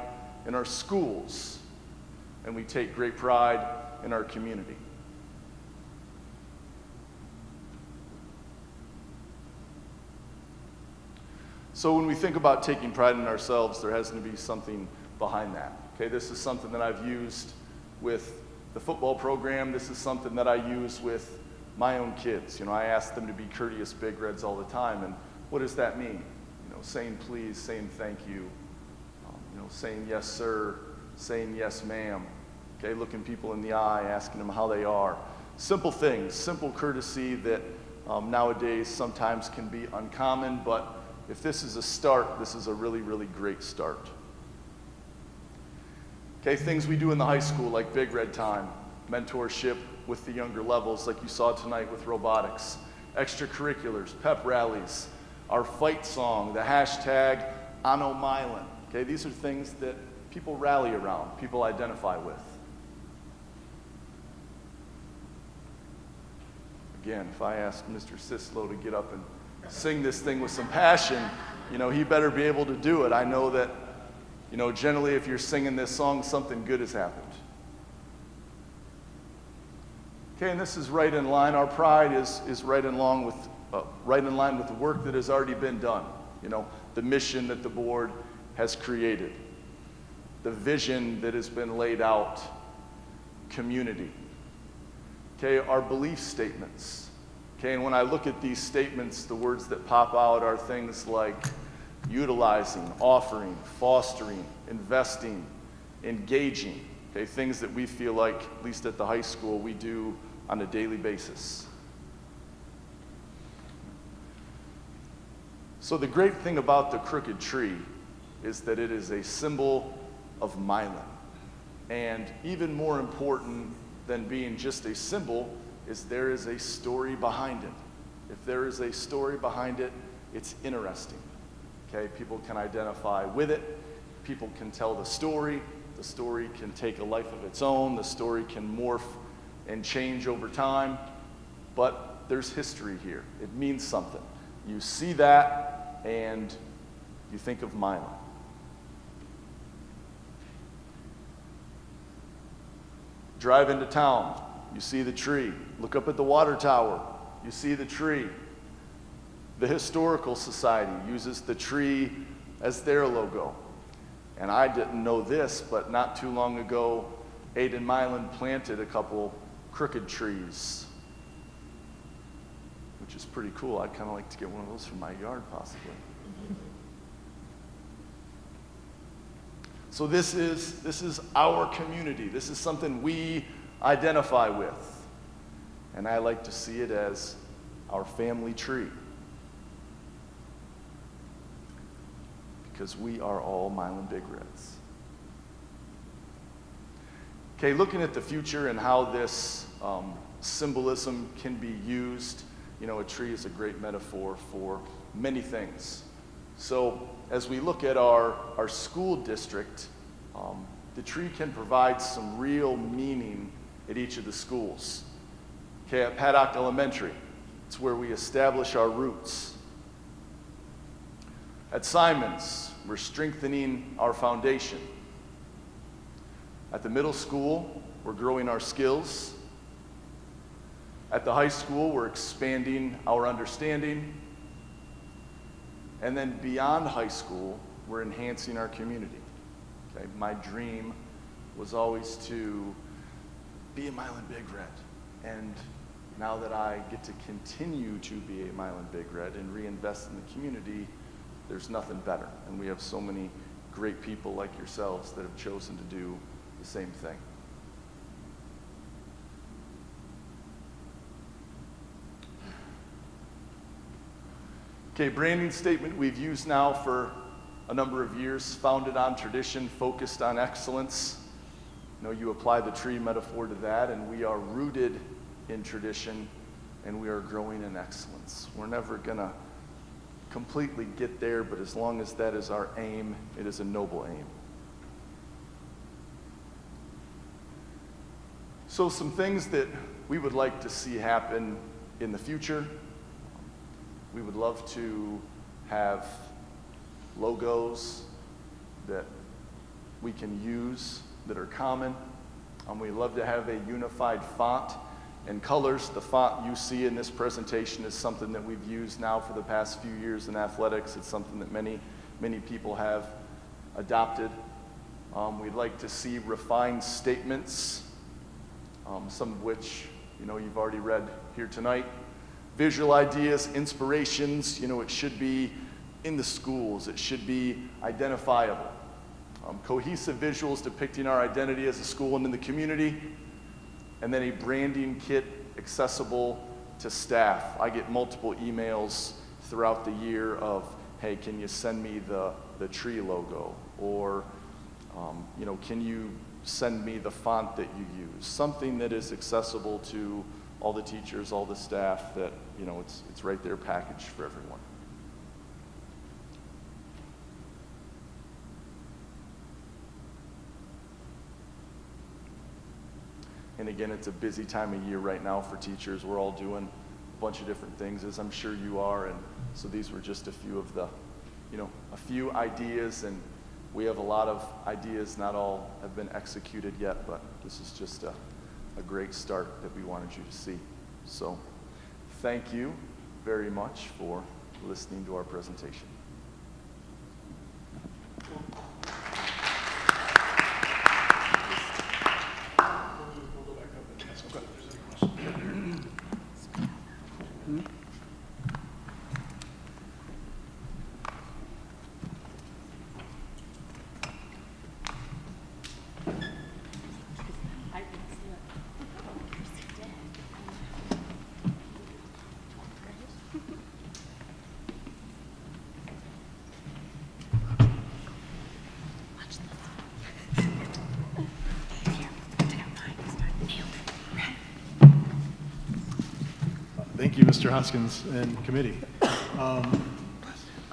in our schools, and we take great pride in our community. So when we think about taking pride in ourselves, there has to be something behind that. Okay, this is something that I've used with the football program. This is something that I use with my own kids. You know, I ask them to be courteous Big Reds all the time, and what does that mean? You know, saying please, saying thank you, saying yes sir, saying yes ma'am. Okay, looking people in the eye, asking them how they are. Simple things, simple courtesy that nowadays sometimes can be uncommon, but if this is a start, this is a really, really great start. Okay, things we do in the high school like Big Red Time, mentorship with the younger levels like you saw tonight with robotics, extracurriculars, pep rallies, our fight song, the hashtag Ano Milan. Okay, these are things that people rally around, people identify with. Again, if I asked Mr. Sislo to get up and sing this thing with some passion, he better be able to do it. I know that, generally if you're singing this song, something good has happened. Okay, and this is right in line. Our pride is right in line with the work that has already been done. The mission that the board has created, the vision that has been laid out, community. Okay, our belief statements. Okay, and when I look at these statements, the words that pop out are things like utilizing, offering, fostering, investing, engaging. Okay, things that we feel like, at least at the high school, we do on a daily basis. So the great thing about the crooked tree is that it is a symbol of Milan. And even more important than being just a symbol is there is a story behind it. If there is a story behind it, it's interesting. Okay, people can identify with it. People can tell the story. The story can take a life of its own. The story can morph and change over time. But there's history here. It means something. You see that and you think of Milan. Drive into town, you see the tree. Look up at the water tower, you see the tree. The Historical Society uses the tree as their logo. And I didn't know this, but not too long ago, Aiden Milan planted a couple crooked trees, which is pretty cool. I'd kind of like to get one of those for my yard, possibly. So this is our community. This is something we identify with. And I like to see it as our family tree. Because we are all Milan Big Reds. Okay, looking at the future and how this symbolism can be used, a tree is a great metaphor for many things. So as we look at our school district, the tree can provide some real meaning at each of the schools. Okay, at Paddock Elementary, it's where we establish our roots. At Simons, we're strengthening our foundation. At the middle school, we're growing our skills. At the high school, we're expanding our understanding. And then beyond high school, we're enhancing our community. Okay? My dream was always to be a Milan Big Red. And now that I get to continue to be a Milan Big Red and reinvest in the community, there's nothing better. And we have so many great people like yourselves that have chosen to do the same thing. Okay, branding statement we've used now for a number of years, founded on tradition, focused on excellence. You apply the tree metaphor to that, and we are rooted in tradition, and we are growing in excellence. We're never going to completely get there, but as long as that is our aim, it is a noble aim. So some things that we would like to see happen in the future. We would love to have logos that we can use that are common. We'd love to have a unified font and colors. The font you see in this presentation is something that we've used now for the past few years in athletics. It's something that many people have adopted. We'd like to see refined statements, some of which you've already read here tonight. Visual ideas, inspirations, it should be in the schools. It should be identifiable. Cohesive visuals depicting our identity as a school and in the community. And then a branding kit accessible to staff. I get multiple emails throughout the year of, hey, can you send me the tree logo? Or, can you send me the font that you use? Something that is accessible to all the teachers, all the staff, that, it's right there packaged for everyone. And again, it's a busy time of year right now for teachers. We're all doing a bunch of different things, as I'm sure you are. And so these were just a few of the, a few ideas. And we have a lot of ideas. Not all have been executed yet, but this is just a great start that we wanted you to see. So thank you very much for listening to our presentation. Thank you, Mr. Hoskins and committee.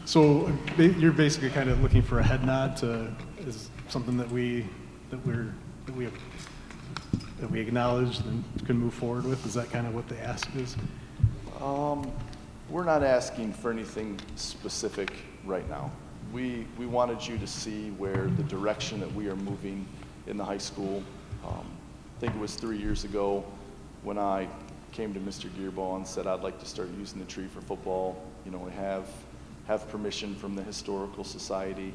So you're basically kind of looking for a head nod to is something that we acknowledge and can move forward with. Is that kind of what the ask is? We're not asking for anything specific right now. We wanted you to see where the direction that we are moving in the high school. I think it was 3 years ago when I came to Mr. Gearbaugh and said I'd like to start using the tree for football. We have permission from the Historical Society.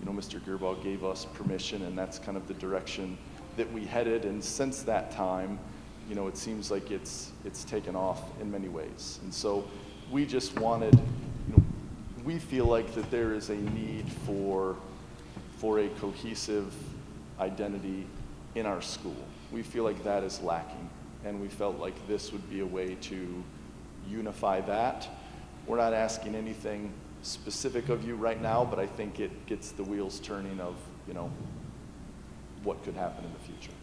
Mr. Gearbaugh gave us permission, and that's kind of the direction that we headed. And since that time, it seems like it's taken off in many ways. And so we just wanted, we feel like that there is a need for a cohesive identity in our school. We feel like that is lacking, and we felt like this would be a way to unify that. We're not asking anything specific of you right now, but I think it gets the wheels turning of, what could happen in the future.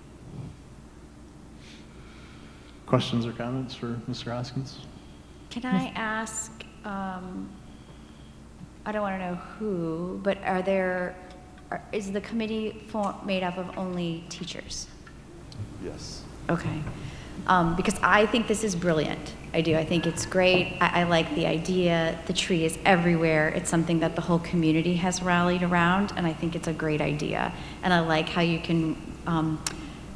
Questions or comments for Mr. Hoskins? Can I ask, I don't want to know who, but is the committee made up of only teachers? Yes. Okay. Because I think this is brilliant. I do. I think it's great. I like the idea. The tree is everywhere. It's something that the whole community has rallied around, and I think it's a great idea. And I like how you can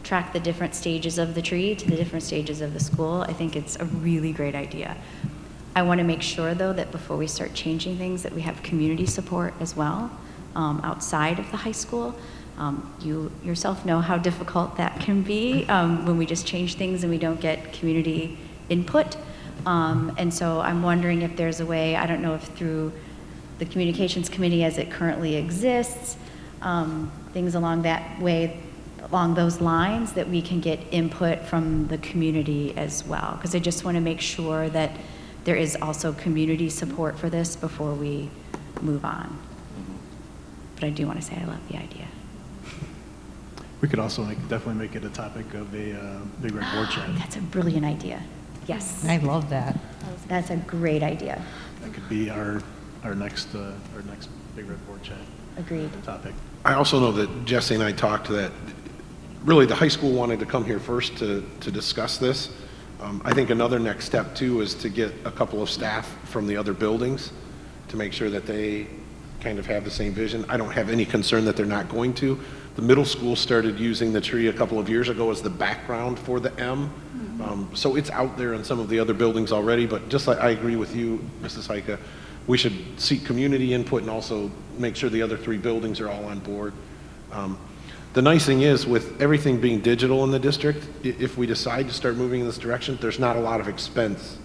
track the different stages of the tree to the different stages of the school. I think it's a really great idea. I want to make sure, though, that before we start changing things, that we have community support as well outside of the high school. You yourself know how difficult that can be when we just change things and we don't get community input. And so I'm wondering if there's a way, I don't know if through the communications committee as it currently exists, things along that way, along those lines, that we can get input from the community as well. Because I just want to make sure that there is also community support for this before we move on. But I do want to say I love the idea. We could also definitely make it a topic of a Big Red Board chat. That's a brilliant idea. Yes. I love that. That's a great idea. That could be our next Big Red Board chat Agreed. topic. I also know that Jesse and I talked that really the high school wanted to come here first to discuss this. I think another next step too is to get a couple of staff from the other buildings to make sure that they kind of have the same vision. I don't have any concern that they're not going to. The middle school started using the tree a couple of years ago as the background for the M. So it's out there in some of the other buildings already, but just like I agree with you, Mrs. Heike, we should seek community input and also make sure the other 3 buildings are all on board. The nice thing is, with everything being digital in the district, if we decide to start moving in this direction, there's not a lot of expense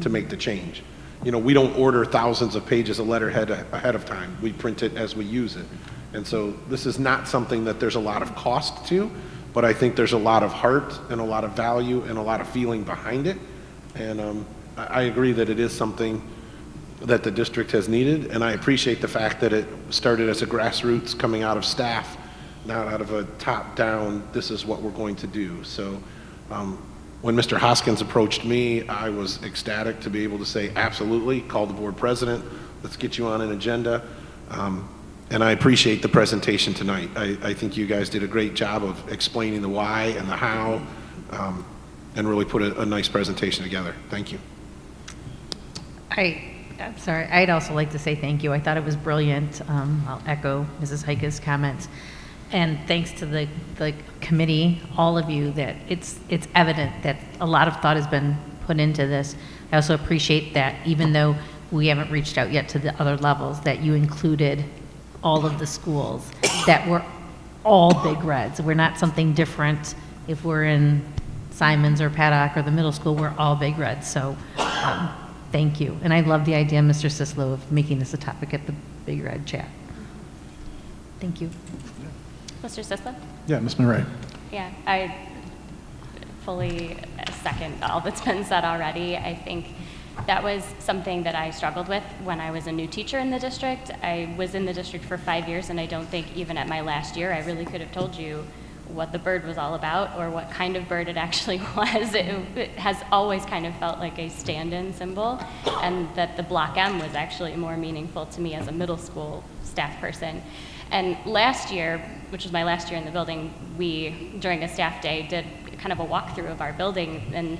to make the change. You know, we don't order thousands of pages of letterhead ahead of time. We print it as we use it. And so this is not something that there's a lot of cost to, but I think there's a lot of heart and a lot of value and a lot of feeling behind it. And I agree that it is something that the district has needed, and I appreciate the fact that it started as a grassroots coming out of staff, not out of a top-down, this is what we're going to do. So when Mr. Hoskins approached me, I was ecstatic to be able to say, absolutely, call the board president, let's get you on an agenda. And I appreciate the presentation tonight. I think you guys did a great job of explaining the why and the how, and really put a nice presentation together. Thank you. I'm sorry, I'd also like to say thank you. I thought it was brilliant. I'll echo Mrs. Heike's comments. And thanks to the committee, all of you, that it's evident that a lot of thought has been put into this. I also appreciate that even though we haven't reached out yet to the other levels, that you included all of the schools, that we're all Big Reds. We're not something different if we're in Simons or Paddock or the middle school, we're all Big Reds. So thank you. And I love the idea, Mr. Sislo, of making this a topic at the Big Red chat. Thank you. Mr. Sislo? Yeah, Ms. Murray. Yeah, I fully second all that's been said already. I think that was something that I struggled with when I was a new teacher in the district. I was in the district for 5 years, and I don't think even at my last year I really could have told you what the bird was all about or what kind of bird it actually was. It has always kind of felt like a stand-in symbol, and that the block M was actually more meaningful to me as a middle school staff person. And last year, which was my last year in the building, we, during a staff day, did kind of a walkthrough of our building and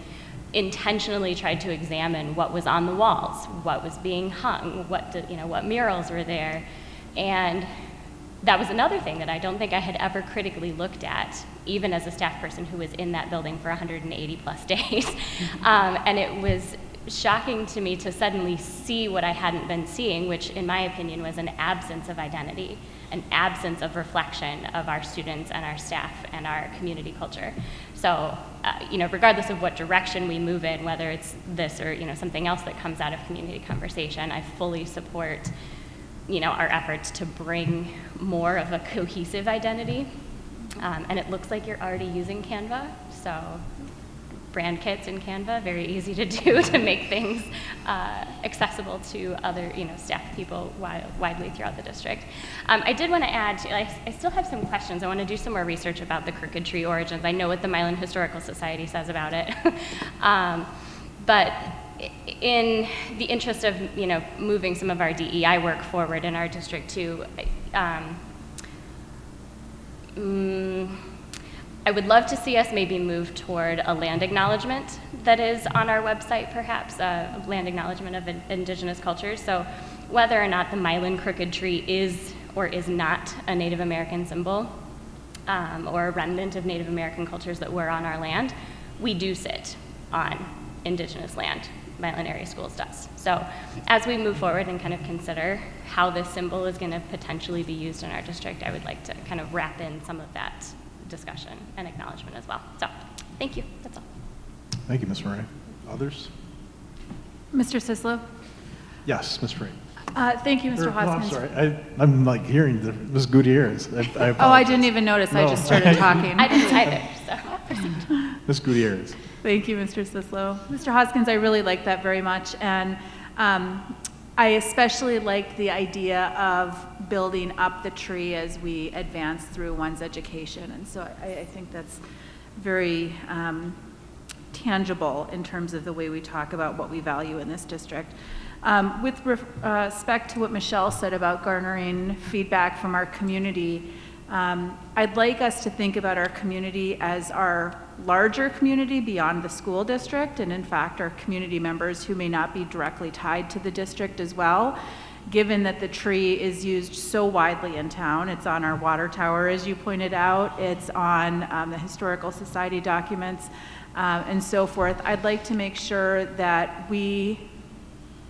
intentionally tried to examine what was on the walls, what was being hung, what murals were there. And that was another thing that I don't think I had ever critically looked at, even as a staff person who was in that building for 180 plus days. And it was shocking to me to suddenly see what I hadn't been seeing, which in my opinion was an absence of identity, an absence of reflection of our students and our staff and our community culture. So, regardless of what direction we move in, whether it's this or, something else that comes out of community conversation, I fully support, our efforts to bring more of a cohesive identity. And it looks like you're already using Canva, so brand kits in Canva, very easy to do to make things accessible to other, staff people widely throughout the district. I did want to add, I still have some questions. I want to do some more research about the crooked tree origins. I know what the Milan Historical Society says about it. But in the interest of, moving some of our DEI work forward in our district too, I would love to see us maybe move toward a land acknowledgement that is on our website, perhaps, a land acknowledgement of indigenous cultures. So whether or not the Milan crooked tree is or is not a Native American symbol, or a remnant of Native American cultures that were on our land, we do sit on indigenous land. Milan Area Schools does. So as we move forward and kind of consider how this symbol is going to potentially be used in our district, I would like to kind of wrap in some of that discussion and acknowledgement as well. So thank you. That's all. Thank you, Ms. Murray. Others? Mr. Sislo? Yes, Ms. Murray. Thank you, Mr. Hoskins. I'm sorry. I'm like hearing Ms. Gutierrez. Oh, I didn't even notice. No. I just started talking. I didn't either, so. Ms. Gutierrez. Thank you, Mr. Sislo. Mr. Hoskins, I really like that very much. And I especially like the idea of building up the tree as we advance through one's education. And so I think that's very tangible in terms of the way we talk about what we value in this district. With respect to what Michelle said about garnering feedback from our community, I'd like us to think about our community as our larger community beyond the school district, and in fact our community members who may not be directly tied to the district as well, given that the tree is used so widely in town. It's on our water tower, as you pointed out. It's on the Historical Society documents and so forth. I'd like to make sure that we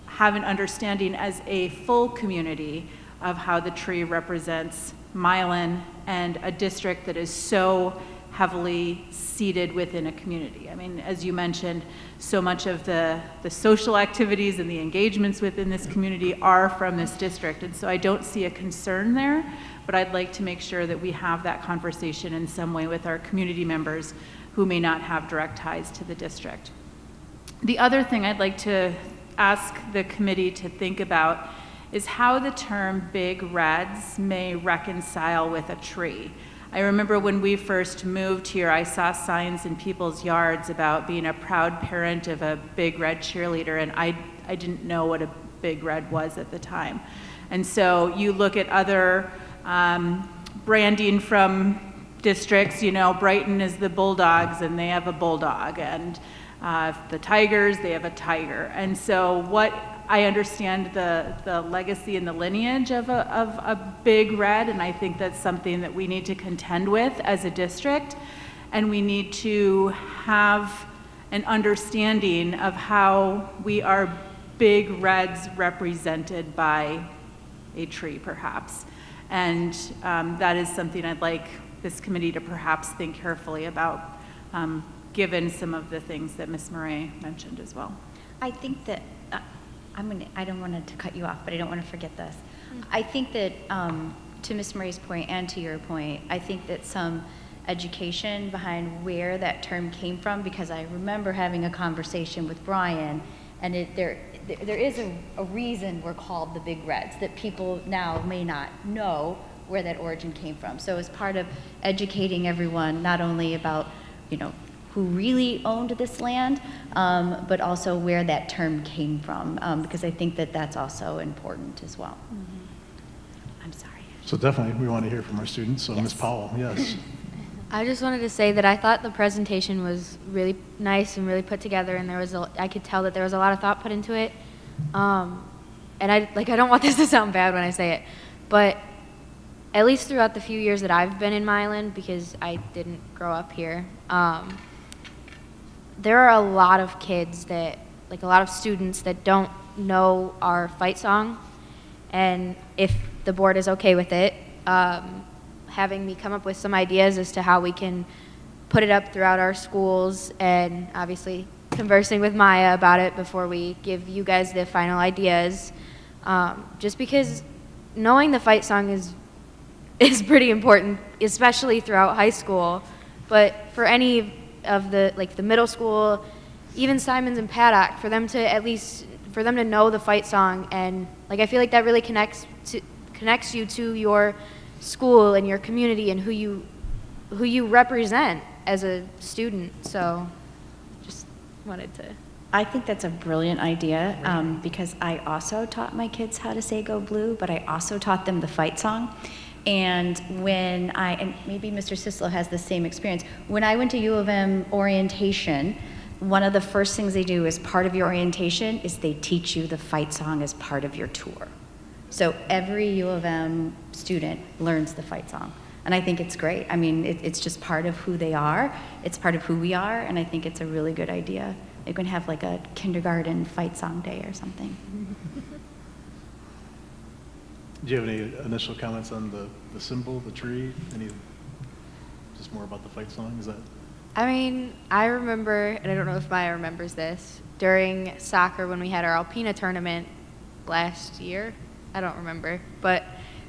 have an understanding as a full community of how the tree represents Milan and a district that is so heavily seated within a community. I mean, as you mentioned, so much of the social activities and the engagements within this community are from this district, and so I don't see a concern there, but I'd like to make sure that we have that conversation in some way with our community members who may not have direct ties to the district. The other thing I'd like to ask the committee to think about is how the term big reds may reconcile with a tree. I remember when we first moved here, I saw signs in people's yards about being a proud parent of a big red cheerleader, and I didn't know what a big red was at the time. And so you look at other branding from districts, you know, Brighton is the Bulldogs, and they have a bulldog, and the Tigers, they have a tiger. And so what I understand the legacy and the lineage of a big red, and I think that's something that we need to contend with as a district, and we need to have an understanding of how we are big reds represented by a tree, perhaps. And that is something I'd like this committee to perhaps think carefully about, given some of the things that Ms. Murray mentioned as well. I think that, I don't want to cut you off, but I don't want to forget this. I think that, to Ms. Murray's point and to your point, I think that some education behind where that term came from, because I remember having a conversation with Brian, and there is a reason we're called the Big Reds, that people now may not know where that origin came from. So as part of educating everyone, not only about, you know, who really owned this land, but also where that term came from, because I think that that's also important as well. I'm sorry. So definitely, we want to hear from our students. So Ms. Powell, yes. I just wanted to say that I thought the presentation was really nice and really put together, and I could tell that there was a lot of thought put into it. And I don't want this to sound bad when I say it, but at least throughout the few years that I've been in Milan, because I didn't grow up here, there are a lot of kids that, like a lot of students that don't know our fight song, and if the board is okay with it, having me come up with some ideas as to how we can put it up throughout our schools, and obviously conversing with Maya about it before we give you guys the final ideas, just because knowing the fight song is pretty important, especially throughout high school, but for any of the middle school, even Simons and Paddock, for them to know the fight song, and I feel like that really connects you to your school and your community and who you represent as a student. So just wanted to. I think that's a brilliant idea, because I also taught my kids how to say "Go Blue," but I also taught them the fight song. And and maybe Mr. Sislo has the same experience, when I went to U of M orientation, one of the first things they do as part of your orientation is they teach you the fight song as part of your tour. So every U of M student learns the fight song. And I think it's great. I mean, it's just part of who they are. It's part of who we are, and I think it's a really good idea. They can have like a kindergarten fight song day or something. Do you have any initial comments on the symbol, the tree? Just more about the fight song? Is that? I mean, I remember, and I don't know if Maya remembers this, during soccer when we had our Alpina tournament last year, I don't remember, but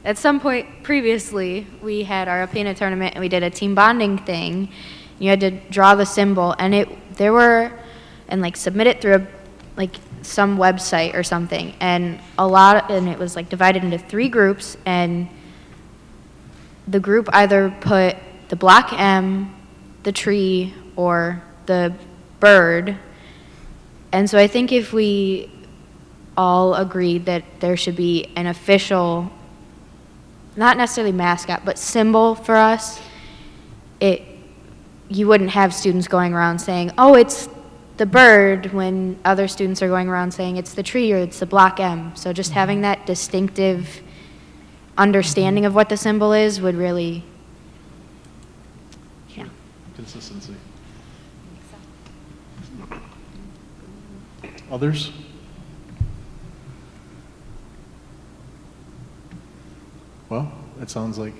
at some point previously we had our Alpina tournament and we did a team bonding thing. You had to draw the symbol, and submit it through some website or something, and and it was like divided into 3 groups, and the group either put the block M, the tree, or the bird. And so I think if we all agreed that there should be an official, not necessarily mascot, but symbol for us, you wouldn't have students going around saying, oh, it's the bird, when other students are going around saying it's the tree or it's the block M. So just having that distinctive understanding of what the symbol is would really, yeah. Consistency. Others? Well, it sounds like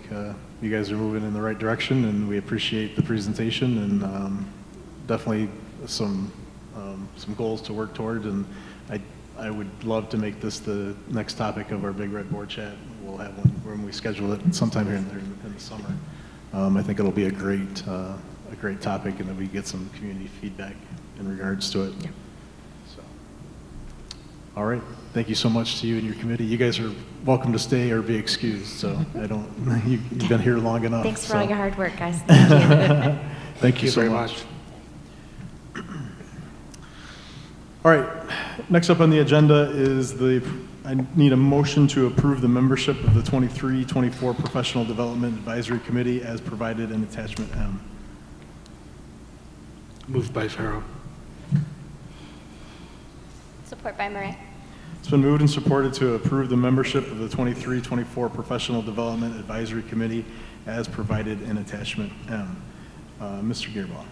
you guys are moving in the right direction, and we appreciate the presentation, and definitely some goals to work toward. And I would love to make this the next topic of our Big Red Board Chat. We'll have one when we schedule it sometime here in the summer. I think it'll be a great topic, and that we get some community feedback in regards to it. Yeah. So, all right. Thank you so much to you and your committee. You guys are welcome to stay or be excused. So you've been here long enough. Thanks for all your hard work, guys. Thank you. Thank you so very much. All right. Next up on the agenda is I need a motion to approve the membership of the 23-24 Professional Development Advisory Committee as provided in Attachment M. Moved by Farrow. Support by Murray. It's been moved and supported to approve the membership of the 23-24 Professional Development Advisory Committee as provided in Attachment M. Mr. Gearbaugh.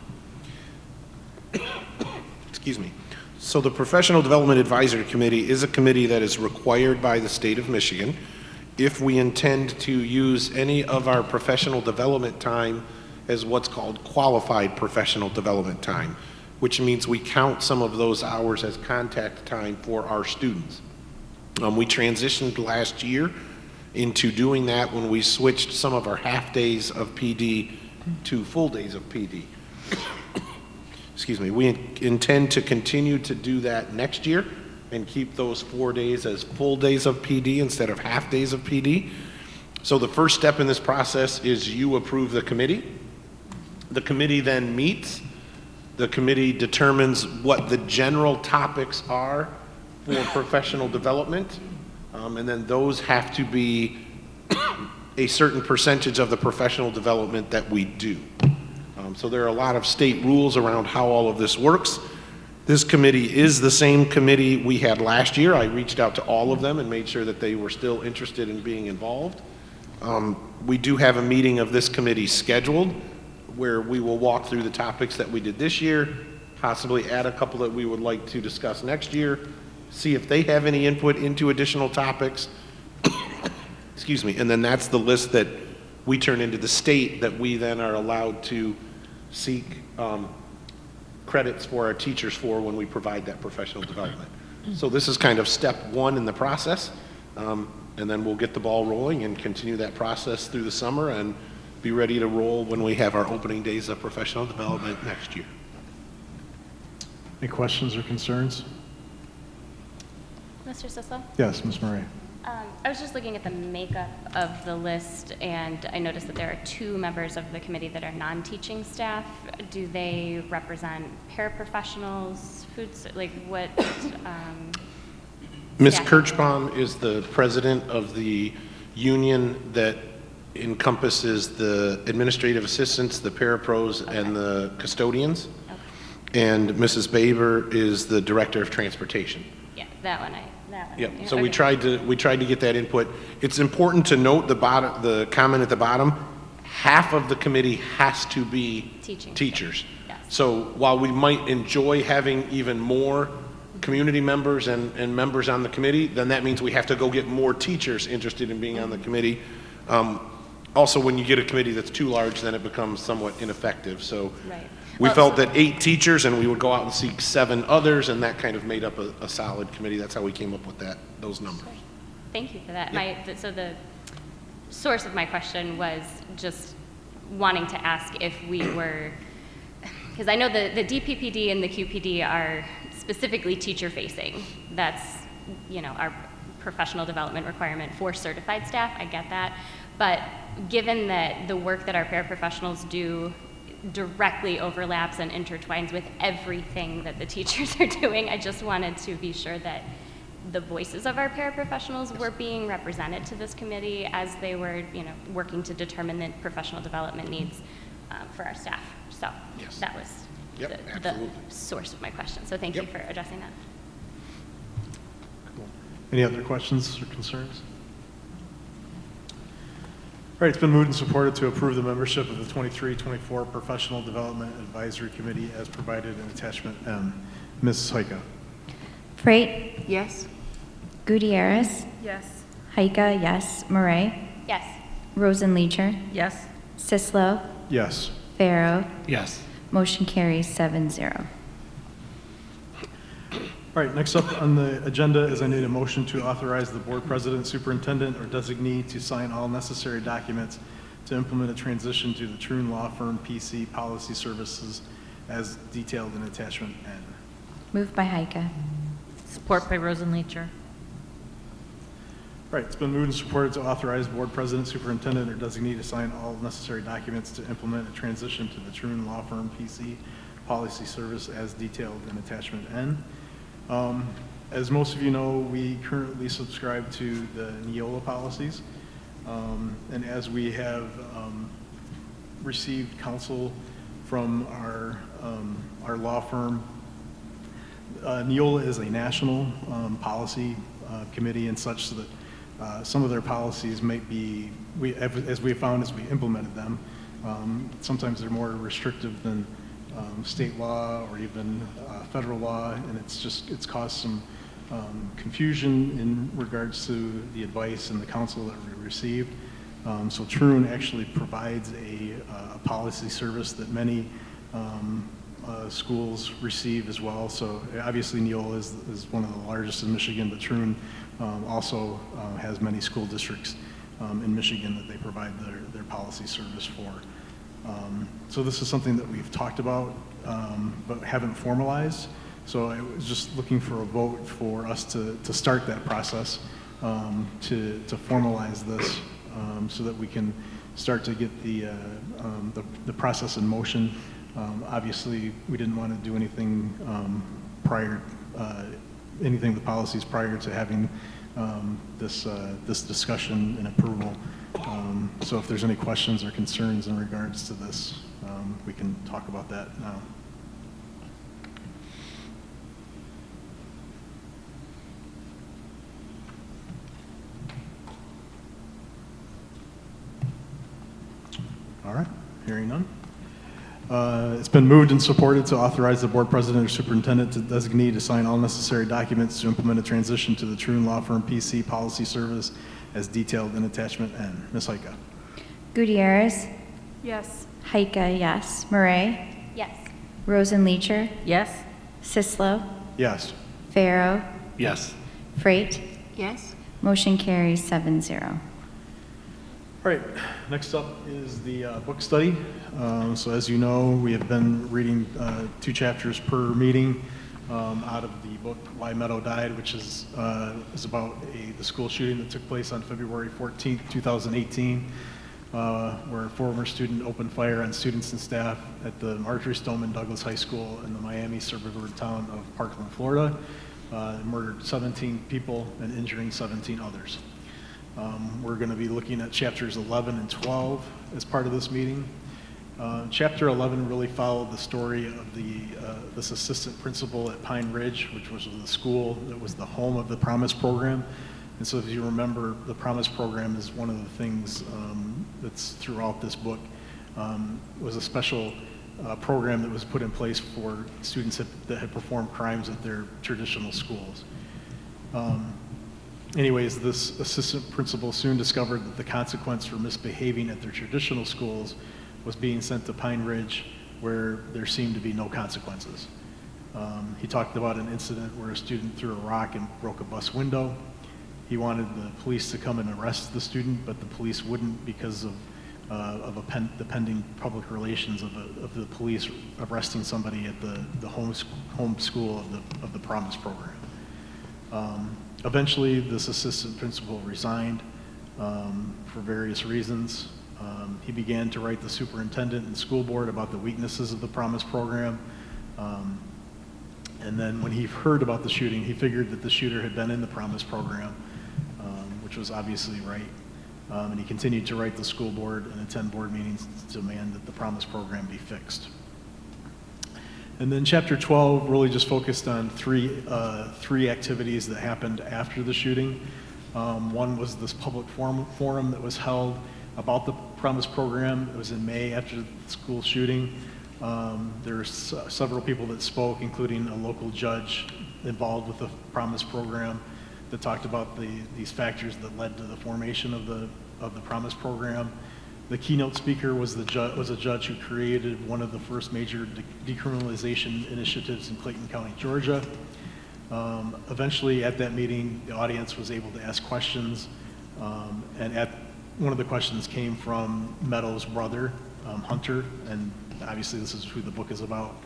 Excuse me. So the Professional Development Advisory Committee is a committee that is required by the state of Michigan. If we intend to use any of our professional development time as what's called qualified professional development time, which means we count some of those hours as contact time for our students. We transitioned last year into doing that when we switched some of our half days of PD to full days of PD. Excuse me. We intend to continue to do that next year and keep those 4 days as full days of PD instead of half days of PD. So the first step in this process is you approve the committee. The committee then meets. The committee determines what the general topics are for professional development, and then those have to be a certain percentage of the professional development that we do. So there are a lot of state rules around how all of this works. This committee is the same committee we had last year. I reached out to all of them and made sure that they were still interested in being involved. We do have a meeting of this committee scheduled where we will walk through the topics that we did this year, possibly add a couple that we would like to discuss next year, see if they have any input into additional topics. Excuse me. And then that's the list that we turn into the state that we then are allowed to seek credits for our teachers for when we provide that professional development. So this is kind of step one in the process, and then we'll get the ball rolling and continue that process through the summer and be ready to roll when we have our opening days of professional development next year. Any questions or concerns? Mr. Sislo? Yes, Ms. Murray. I was just looking at the makeup of the list, and I noticed that there are 2 members of the committee that are non-teaching staff. Do they represent paraprofessionals, like what? Ms. Kirchbaum is the president of the union that encompasses the administrative assistants, the parapros, and the custodians. Okay. And Mrs. Baber is the director of transportation. Yeah, that one. Yep. So okay. we tried to get that input. It's important to note the comment at the bottom. Half of the committee has to be teachers. Yes. So while we might enjoy having even more community members and members on the committee, then that means we have to go get more teachers interested in being on the committee. Also, when you get a committee that's too large, then it becomes somewhat ineffective. So right. We felt that 8 teachers, and we would go out and seek 7 others, and that kind of made up a solid committee. That's how we came up with those numbers. Thank you for that. Yep. So the source of my question was just wanting to ask if we were, because I know the DPPD and the QPD are specifically teacher-facing. That's, you know, our professional development requirement for certified staff. I get that. But given that the work that our paraprofessionals do directly overlaps and intertwines with everything that the teachers are doing, I just wanted to be sure that the voices of our paraprofessionals were being represented to this committee as they were, you know, working to determine the professional development needs for our staff. So that was the source of my question. So thank you for addressing that. Cool. Any other questions or concerns? All right, it's been moved and supported to approve the membership of the 23-24 Professional Development Advisory Committee as provided in attachment M. Ms. Heike. Freight? Yes. Gutierrez? Yes. Heike, yes. Murray? Yes. Rosenleacher? Yes. Sislo? Yes. Farrow? Yes. Motion carries 7-0. All right, next up on the agenda is I need a motion to authorize the board president, superintendent, or designee to sign all necessary documents to implement a transition to the Troon Law Firm PC Policy Services as detailed in attachment N. Moved by Heike. Support by Rosenleacher. All right, it's been moved and supported to authorize board president, superintendent, or designee to sign all necessary documents to implement a transition to the Troon Law Firm PC Policy Service as detailed in attachment N. As most of you know, we currently subscribe to the Neola policies, and as we have received counsel from our law firm, Neola is a national policy committee and such, so that some of their policies might be, as we have found as we implemented them, sometimes they're more restrictive than state law or even federal law, and it's caused some confusion in regards to the advice and the counsel that we received. So Troon actually provides a policy service that many schools receive as well. So obviously Neola is one of the largest in Michigan, but Troon also has many school districts in Michigan that they provide their policy service for. So this is something that we've talked about, but haven't formalized. So I was just looking for a vote for us to start that process, to formalize this, so that we can start to get the process in motion. Obviously, we didn't want to do anything anything with the policies prior to having this discussion and approval. So if there's any questions or concerns in regards to this, we can talk about that now. All right, hearing none. It's been moved and supported to authorize the board president or superintendent to designate to sign all necessary documents to implement a transition to the Troon Law Firm PC Policy Service as detailed in attachment N. Ms. Heike. Gutierrez? Yes. Heike, yes. Murray? Yes. Rosenleacher? Yes. Sislo? Yes. Farrow? Yes. Freight? Yes. Motion carries 7-0. All right, next up is the book study. So as you know, we have been reading 2 chapters per meeting out of the book Why Meadow Died, which is about the school shooting that took place on February 14th, 2018, where a former student opened fire on students and staff at the Marjorie Stoneman Douglas High School in the Miami suburban town of Parkland, Florida, murdered 17 people and injuring 17 others. We're going to be looking at chapters 11 and 12 as part of this meeting. Chapter 11 really followed the story of this assistant principal at Pine Ridge, which was the school that was the home of the Promise program. And so if you remember, the Promise program is one of the things that's throughout this book. Was a special program that was put in place for students that had performed crimes at their traditional schools. Anyways, this assistant principal soon discovered that the consequence for misbehaving at their traditional schools was being sent to Pine Ridge, where there seemed to be no consequences. He talked about an incident where a student threw a rock and broke a bus window. He wanted the police to come and arrest the student, but the police wouldn't because of the pending public relations of the police arresting somebody at the home school of the Promise program. Eventually, this assistant principal resigned for various reasons. He began to write the superintendent and school board about the weaknesses of the Promise program. And then when he heard about the shooting, he figured that the shooter had been in the Promise program, which was obviously right. And he continued to write the school board and attend board meetings to demand that the Promise program be fixed. And then chapter 12 really just focused on three activities that happened after the shooting. One was this public forum that was held about the Promise program. It was in May after the school shooting. There were several people that spoke, including a local judge involved with the Promise program, that talked about these factors that led to the formation of the Promise program. The keynote speaker was a judge who created one of the first major decriminalization initiatives in Clayton County, Georgia. Eventually, at that meeting, the audience was able to ask questions, and one of the questions came from Meadows' brother, Hunter, and obviously this is who the book is about.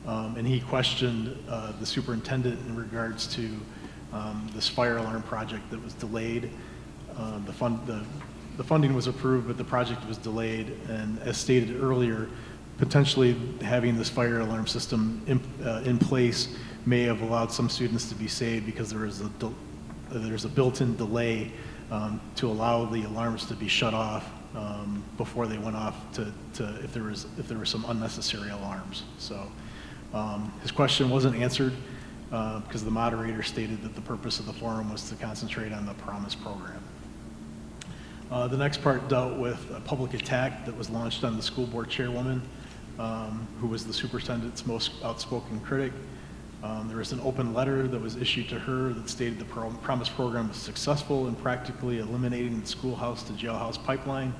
And he questioned the superintendent in regards to this fire alarm project that was delayed. The funding was approved, but the project was delayed, and as stated earlier, potentially having this fire alarm system in place may have allowed some students to be saved because there's a built-in delay to allow the alarms to be shut off before they went off if there were some unnecessary alarms. So his question wasn't answered because the moderator stated that the purpose of the forum was to concentrate on the Promise program. The next part dealt with a public attack that was launched on the school board chairwoman, who was the superintendent's most outspoken critic. There was an open letter that was issued to her that stated the Promise program was successful in practically eliminating the schoolhouse to jailhouse pipeline,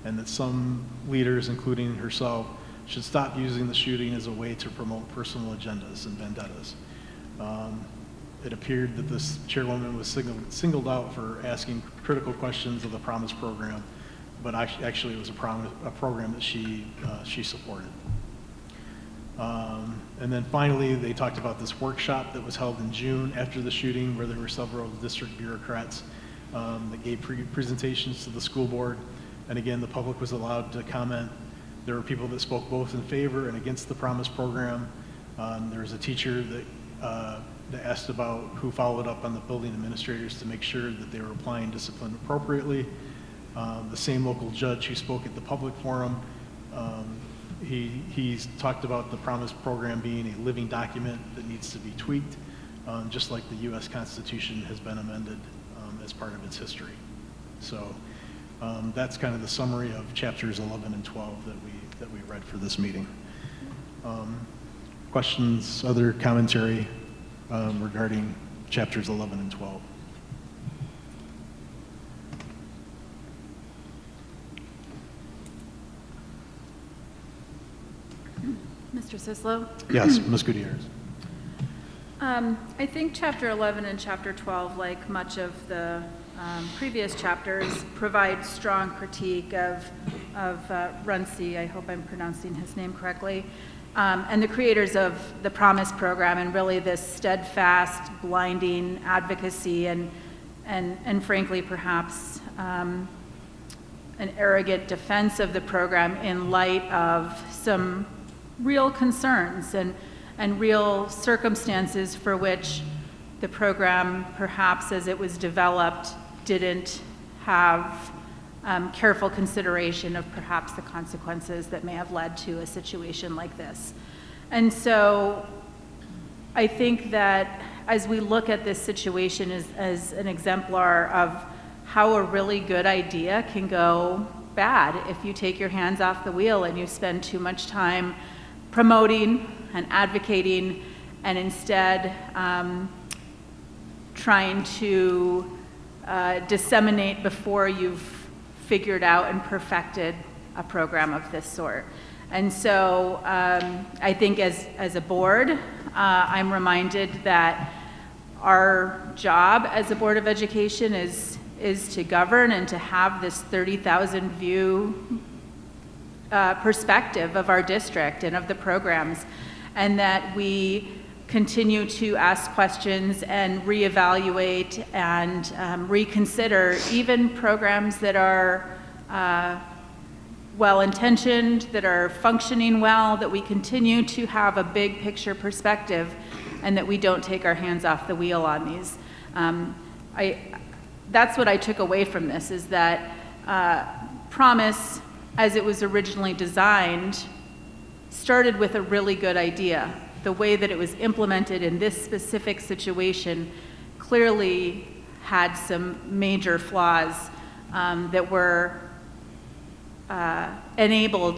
and that some leaders, including herself, should stop using the shooting as a way to promote personal agendas and vendettas. It appeared that this chairwoman was singled out for asking critical questions of the Promise program, but actually it was a program that she supported. And then finally, they talked about this workshop that was held in June after the shooting, where there were several district bureaucrats that gave presentations to the school board. And again, the public was allowed to comment. There were people that spoke both in favor and against the Promise program. There was a teacher that asked about who followed up on the building administrators to make sure that they were applying discipline appropriately. The same local judge who spoke at the public forum, he talked about the Promise program being a living document that needs to be tweaked, just like the U.S. Constitution has been amended as part of its history. So that's kind of the summary of chapters 11 and 12 that we read for this meeting. Questions, other commentary regarding chapters 11 and 12? Mr. Sislo? Yes, Ms. Gutierrez. I think chapter 11 and chapter 12, like much of the previous chapters, provide strong critique of Runcie, I hope I'm pronouncing his name correctly, and the creators of the Promise program, and really this steadfast, blinding advocacy and frankly, perhaps an arrogant defense of the program in light of some real concerns and real circumstances for which the program, perhaps as it was developed, didn't have careful consideration of perhaps the consequences that may have led to a situation like this. And so I think that as we look at this situation as an exemplar of how a really good idea can go bad if you take your hands off the wheel and you spend too much time promoting and advocating and instead trying to disseminate before you've figured out and perfected a program of this sort. And so I think as a board, I'm reminded that our job as a Board of Education is to govern and to have this 30,000 view perspective of our district and of the programs, and that we continue to ask questions and reevaluate and reconsider even programs that are well-intentioned, that are functioning well, that we continue to have a big picture perspective and that we don't take our hands off the wheel on these. That's what I took away from this, is that Promise, as it was originally designed, started with a really good idea. The way that it was implemented in this specific situation clearly had some major flaws that were enabled